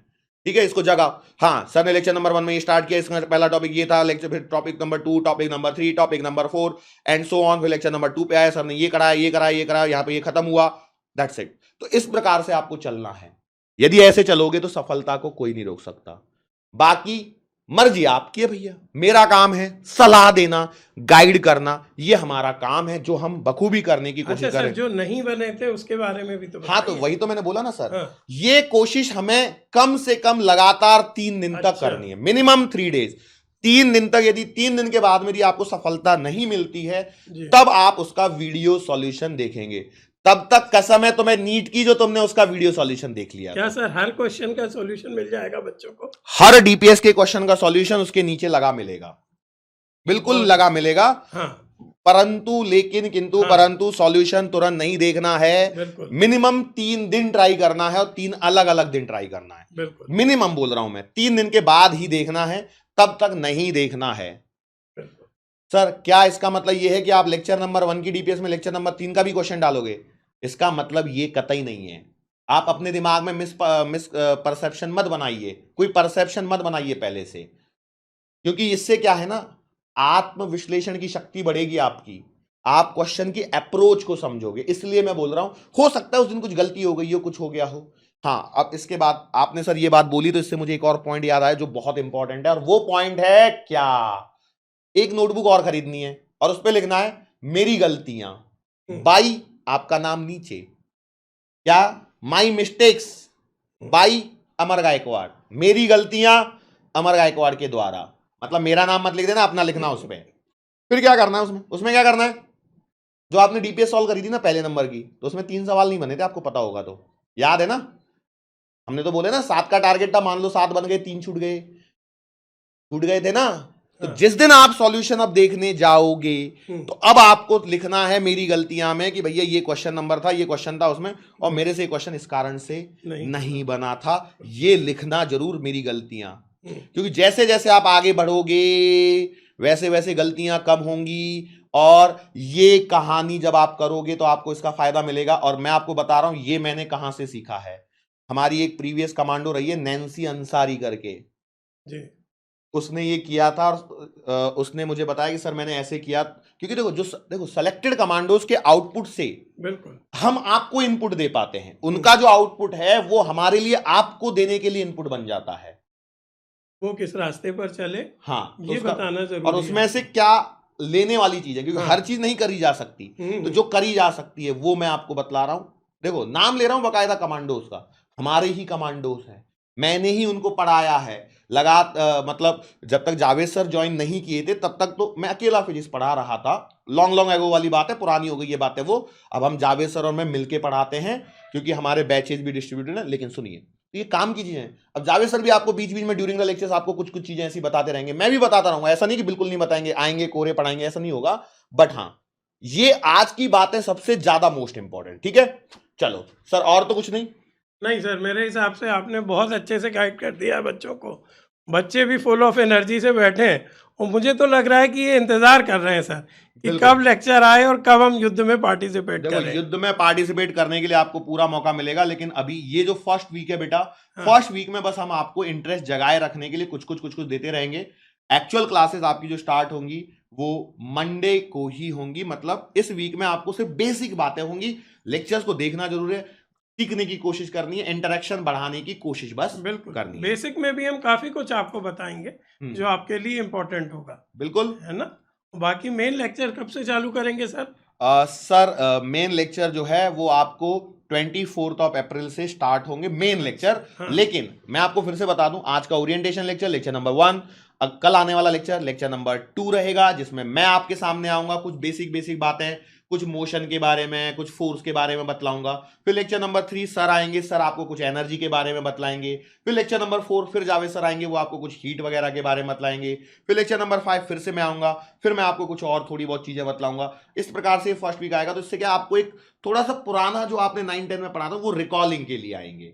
ठीक है, इसको जगाओ। हाँ सर ने लेक्चर नंबर 1 में ये स्टार्ट किया, इसमें पहला टॉपिक ये था, लेक्चर फिर topic number 2, topic number 3, topic number 4 and so on. फिर लेक्चर नंबर 2 पे आया, सर ने ये कराया, ये कराया, ये कराया, यहां पे ये खत्म हुआ, दैट्स इट। तो इस प्रकार से आपको चलना है। यदि ऐसे चलोगे तो सफलता को कोई नहीं रोक सकता। बाकी मर्जी आपकी है भैया, मेरा काम है सलाह देना, गाइड करना, ये हमारा काम है जो हम बखूबी करने की कोशिश अच्छा करें। सर, जो नहीं बने थे उसके बारे में भी तो हाँ तो बताइए। वही तो मैंने बोला ना सर, हाँ। ये कोशिश हमें कम से कम लगातार 3 दिन तक अच्छा। करनी है, मिनिमम 3 डेज, 3 दिन तक। यदि 3 दिन के बाद में यदि आपको सफलता नहीं मिलती है, जी। तब आप उसका वीडियो सॉल्यूशन देखेंगे। तब तक कसम है तुम्हें नीट की जो तुमने उसका वीडियो सॉल्यूशन देख लिया। क्या सर हर क्वेश्चन का सॉल्यूशन मिल जाएगा बच्चों को? हर डीपीएस के क्वेश्चन का सॉल्यूशन उसके नीचे लगा मिलेगा, बिल्कुल लगा मिलेगा। हाँ परंतु लेकिन किंतु हाँ। परंतु सॉल्यूशन तुरंत नहीं देखना है, बिल्कुल मिनिमम 3 दिन ट्राई करना है, और 3 अलग अलग दिन ट्राई करना है। बिल्कुल मिनिमम बोल रहा हूं मैं, 3 दिन के बाद ही देखना है, तब तक नहीं देखना है। बिल्कुल। सर क्या इसका मतलब यह है कि आप लेक्चर नंबर 1 की डीपीएस में लेक्चर नंबर 3 का भी क्वेश्चन डालोगे? इसका मतलब ये कतई नहीं है। आप अपने दिमाग में मिस परसेप्शन मत बनाइए, कोई परसेप्शन मत बनाइए पहले से, क्योंकि इससे क्या है ना, आत्म विश्लेषण की शक्ति बढ़ेगी आपकी, आप क्वेश्चन की अप्रोच को समझोगे। इसलिए मैं बोल रहा हूं, हो सकता है उस दिन कुछ गलती हो गई हो, कुछ हो गया हो। हाँ अब इसके बाद आपने सर ये बात बोली तो इससे मुझे एक और पॉइंट याद आया जो बहुत इंपॉर्टेंट है, और वो पॉइंट है क्या, एक नोटबुक और खरीदनी है और उस पर लिखना है मेरी गलतियां, बाई आपका नाम नीचे, क्या, माई मिस्टेक्स बाई अमर गायकवाड़, मेरी गलतियां अमर गायकवाड़ के द्वारा। मतलब मेरा नाम मत लिख देना, अपना लिखना उस पर। फिर क्या करना है उसमें क्या करना है, जो आपने डीपीएस सॉल्व करी थी ना पहले नंबर की, तो उसमें 3 सवाल नहीं बने थे, आपको पता होगा तो, याद है ना, हमने तो बोले ना 7 का टारगेट था, मान लो 7 बन गए, 3 छूट गए थे ना। तो जिस दिन आप सॉल्यूशन अब देखने जाओगे तो अब आपको लिखना है मेरी गलतियां में कि भैया ये क्वेश्चन नंबर था, ये क्वेश्चन था उसमें, और मेरे से क्वेश्चन इस कारण से नहीं बना था, ये लिखना जरूर मेरी गलतियां। क्योंकि जैसे जैसे आप आगे बढ़ोगे वैसे वैसे गलतियां कम होंगी, और ये कहानी जब आप करोगे तो आपको इसका फायदा मिलेगा। और मैं आपको बता रहा हूं ये मैंने कहां से सीखा है, हमारी एक प्रीवियस कमांडो रही है नैन्सी अंसारी करके, जी। उसने ये किया था और उसने मुझे बताया कि सर मैंने ऐसे किया, क्योंकि देखो सेलेक्टेड कमांडोज के आउटपुट से बिल्कुल हम आपको इनपुट दे पाते हैं, उनका जो आउटपुट है वो हमारे लिए आपको देने के लिए इनपुट बन जाता है। वो किस रास्ते पर चले हाँ, तो ये उसका बताना और जरूरी है। उसमें से क्या लेने वाली चीज है, क्योंकि हाँ। हर चीज नहीं करी जा सकती, तो जो करी जा सकती है वो मैं आपको बतला रहा हूं। देखो नाम ले रहा हूं बकायदा कमांडोज का, हमारे ही कमांडोज हैं, मैंने ही उनको पढ़ाया है मतलब जब तक जावेद सर ज्वाइन नहीं किए थे तब तक तो मैं अकेला फिजिक्स पढ़ा रहा था। लॉन्ग लॉन्ग एगो वाली बात है, पुरानी हो गई ये बात है वो। अब हम जावेद सर और मैं मिलके पढ़ाते हैं, क्योंकि हमारे बैचेज भी डिस्ट्रीब्यूटेड है। लेकिन सुनिए, तो ये काम की चीजें हैं। अब जावेद सर भी आपको बीच बीच में ड्यूरिंग द लेक्चर्स आपको कुछ कुछ चीजें ऐसी बताते रहेंगे, मैं भी बताता रहूंगा, ऐसा नहीं कि बिल्कुल नहीं बताएंगे, आएंगे कोरे पढ़ाएंगे, ऐसा नहीं होगा। बट हाँ, ये आज की बात है सबसे ज्यादा मोस्ट इंपॉर्टेंट। ठीक है, चलो सर, और तो कुछ नहीं। नहीं सर, मेरे हिसाब से आपने बहुत अच्छे से गाइड कर दिया है बच्चों को। बच्चे भी फुल ऑफ एनर्जी से बैठे हैं और मुझे तो लग रहा है कि ये इंतज़ार कर रहे हैं सर कि बिल्कुल। कब लेक्चर आए और कब हम युद्ध में पार्टिसिपेट देखो करें। युद्ध में पार्टिसिपेट करने के लिए आपको पूरा मौका मिलेगा, लेकिन अभी ये जो फर्स्ट वीक है बेटा, हाँ। फर्स्ट वीक में बस हम आपको इंटरेस्ट जगाए रखने के लिए कुछ कुछ देते रहेंगे। एक्चुअल क्लासेस आपकी जो स्टार्ट होंगी वो मंडे को ही होंगी, मतलब इस वीक में आपको सिर्फ बेसिक बातें होंगी। लेक्चर्स को देखना जरूर है, सीखने की कोशिश करनी है, इंटरेक्शन बढ़ाने की कोशिश बस बिल्कुल करनी है। बेसिक में भी हम काफ़ी कुछ आपको बताएंगे जो आपके लिए इम्पोर्टेंट होगा, बिल्कुल है ना। बाकी मेन लेक्चर कब से चालू करेंगे सर? सर मेन लेक्चर जो है वो आपको 24 अप्रैल से स्टार्ट होंगे मेन लेक्चर। हाँ। लेकिन मैं आपको फिर से बता दूं, आज का ओरिएंटेशन लेक्चर, लेक्चर नंबर 1, कल आने वाला लेक्चर, लेक्चर नंबर 2 रहेगा, जिसमें मैं आपके सामने आऊंगा, कुछ बेसिक बेसिक बातें, कुछ मोशन के बारे में, कुछ फोर्स के बारे में बतलाऊंगा। फिर लेक्चर नंबर 3 सर आएंगे, सर आपको कुछ एनर्जी के बारे में बतलाएंगे। फिर लेक्चर नंबर 4 फिर जावेद सर आएंगे, वो आपको कुछ हीट वगैरह के बारे में बतलाएंगे। फिर लेक्चर नंबर 5 फिर से मैं आऊंगा, फिर मैं आपको कुछ और थोड़ी बहुत चीजें बतलाऊंगा। इस प्रकार से फर्स्ट वीक आएगा, तो इससे क्या आपको एक थोड़ा सा पुराना जो आपने 9-10 में पढ़ा था वो रिकॉलिंग के लिए आएंगे।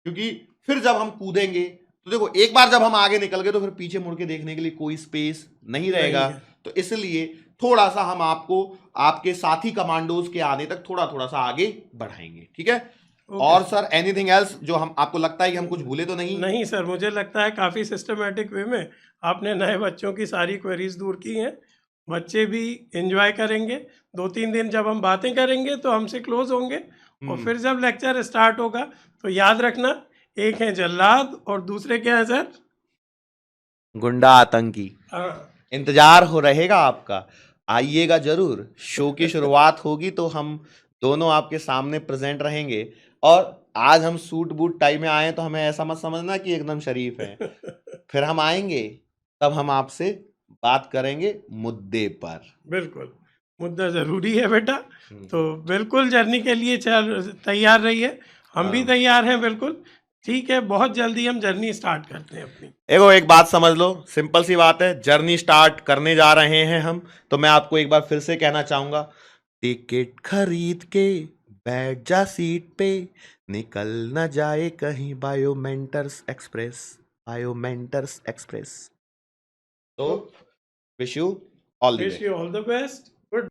क्योंकि फिर जब हम कूदेंगे तो देखो, एक बार जब हम आगे निकल गए तो फिर पीछे मुड़ के देखने के लिए कोई स्पेस नहीं रहेगा। तो इसलिए थोड़ा सा हम आपको आपके साथी कमांडोज के आने तक थोड़ा थोड़ा सा आगे बढ़ाएंगे। ठीक है। और सर एनीथिंग एल्स जो हम आपको लगता है कि हम कुछ भूले तो नहीं? नहीं सर, मुझे लगता है काफ़ी सिस्टमेटिक वे में आपने नए बच्चों की सारी क्वेरीज दूर की हैं। बच्चे भी एंजॉय करेंगे। 2-3 दिन जब हम बातें करेंगे तो हमसे क्लोज होंगे, और फिर जब लेक्चर स्टार्ट होगा तो याद रखना, एक है जल्लाद और दूसरे क्या है सर? गुंडा आतंकी। हाँ। इंतजार हो रहेगा आपका, आइएगा जरूर। शो की शुरुआत होगी तो हम दोनों आपके सामने प्रेजेंट रहेंगे। और आज हम सूट बूट टाई में आए तो हमें ऐसा मत समझना कि एकदम शरीफ है। फिर हम आएंगे तब हम आपसे बात करेंगे मुद्दे पर। बिल्कुल, मुद्दा ज़रूरी है बेटा। तो बिल्कुल जर्नी के लिए तैयार रहिए, हम भी तैयार हैं बिल्कुल। ठीक है, बहुत जल्दी हम जर्नी स्टार्ट करते हैं अपनी। एक बात समझ लो, सिंपल सी बात है, जर्नी स्टार्ट करने जा रहे हैं हम। तो मैं आपको एक बार फिर से कहना चाहूंगा, टिकट खरीद के बैठ जा सीट पे, निकल न जाए कहीं बायोमेंटर्स एक्सप्रेस, बायोमेंटर्स एक्सप्रेस। तो wish you all the wish you all the best.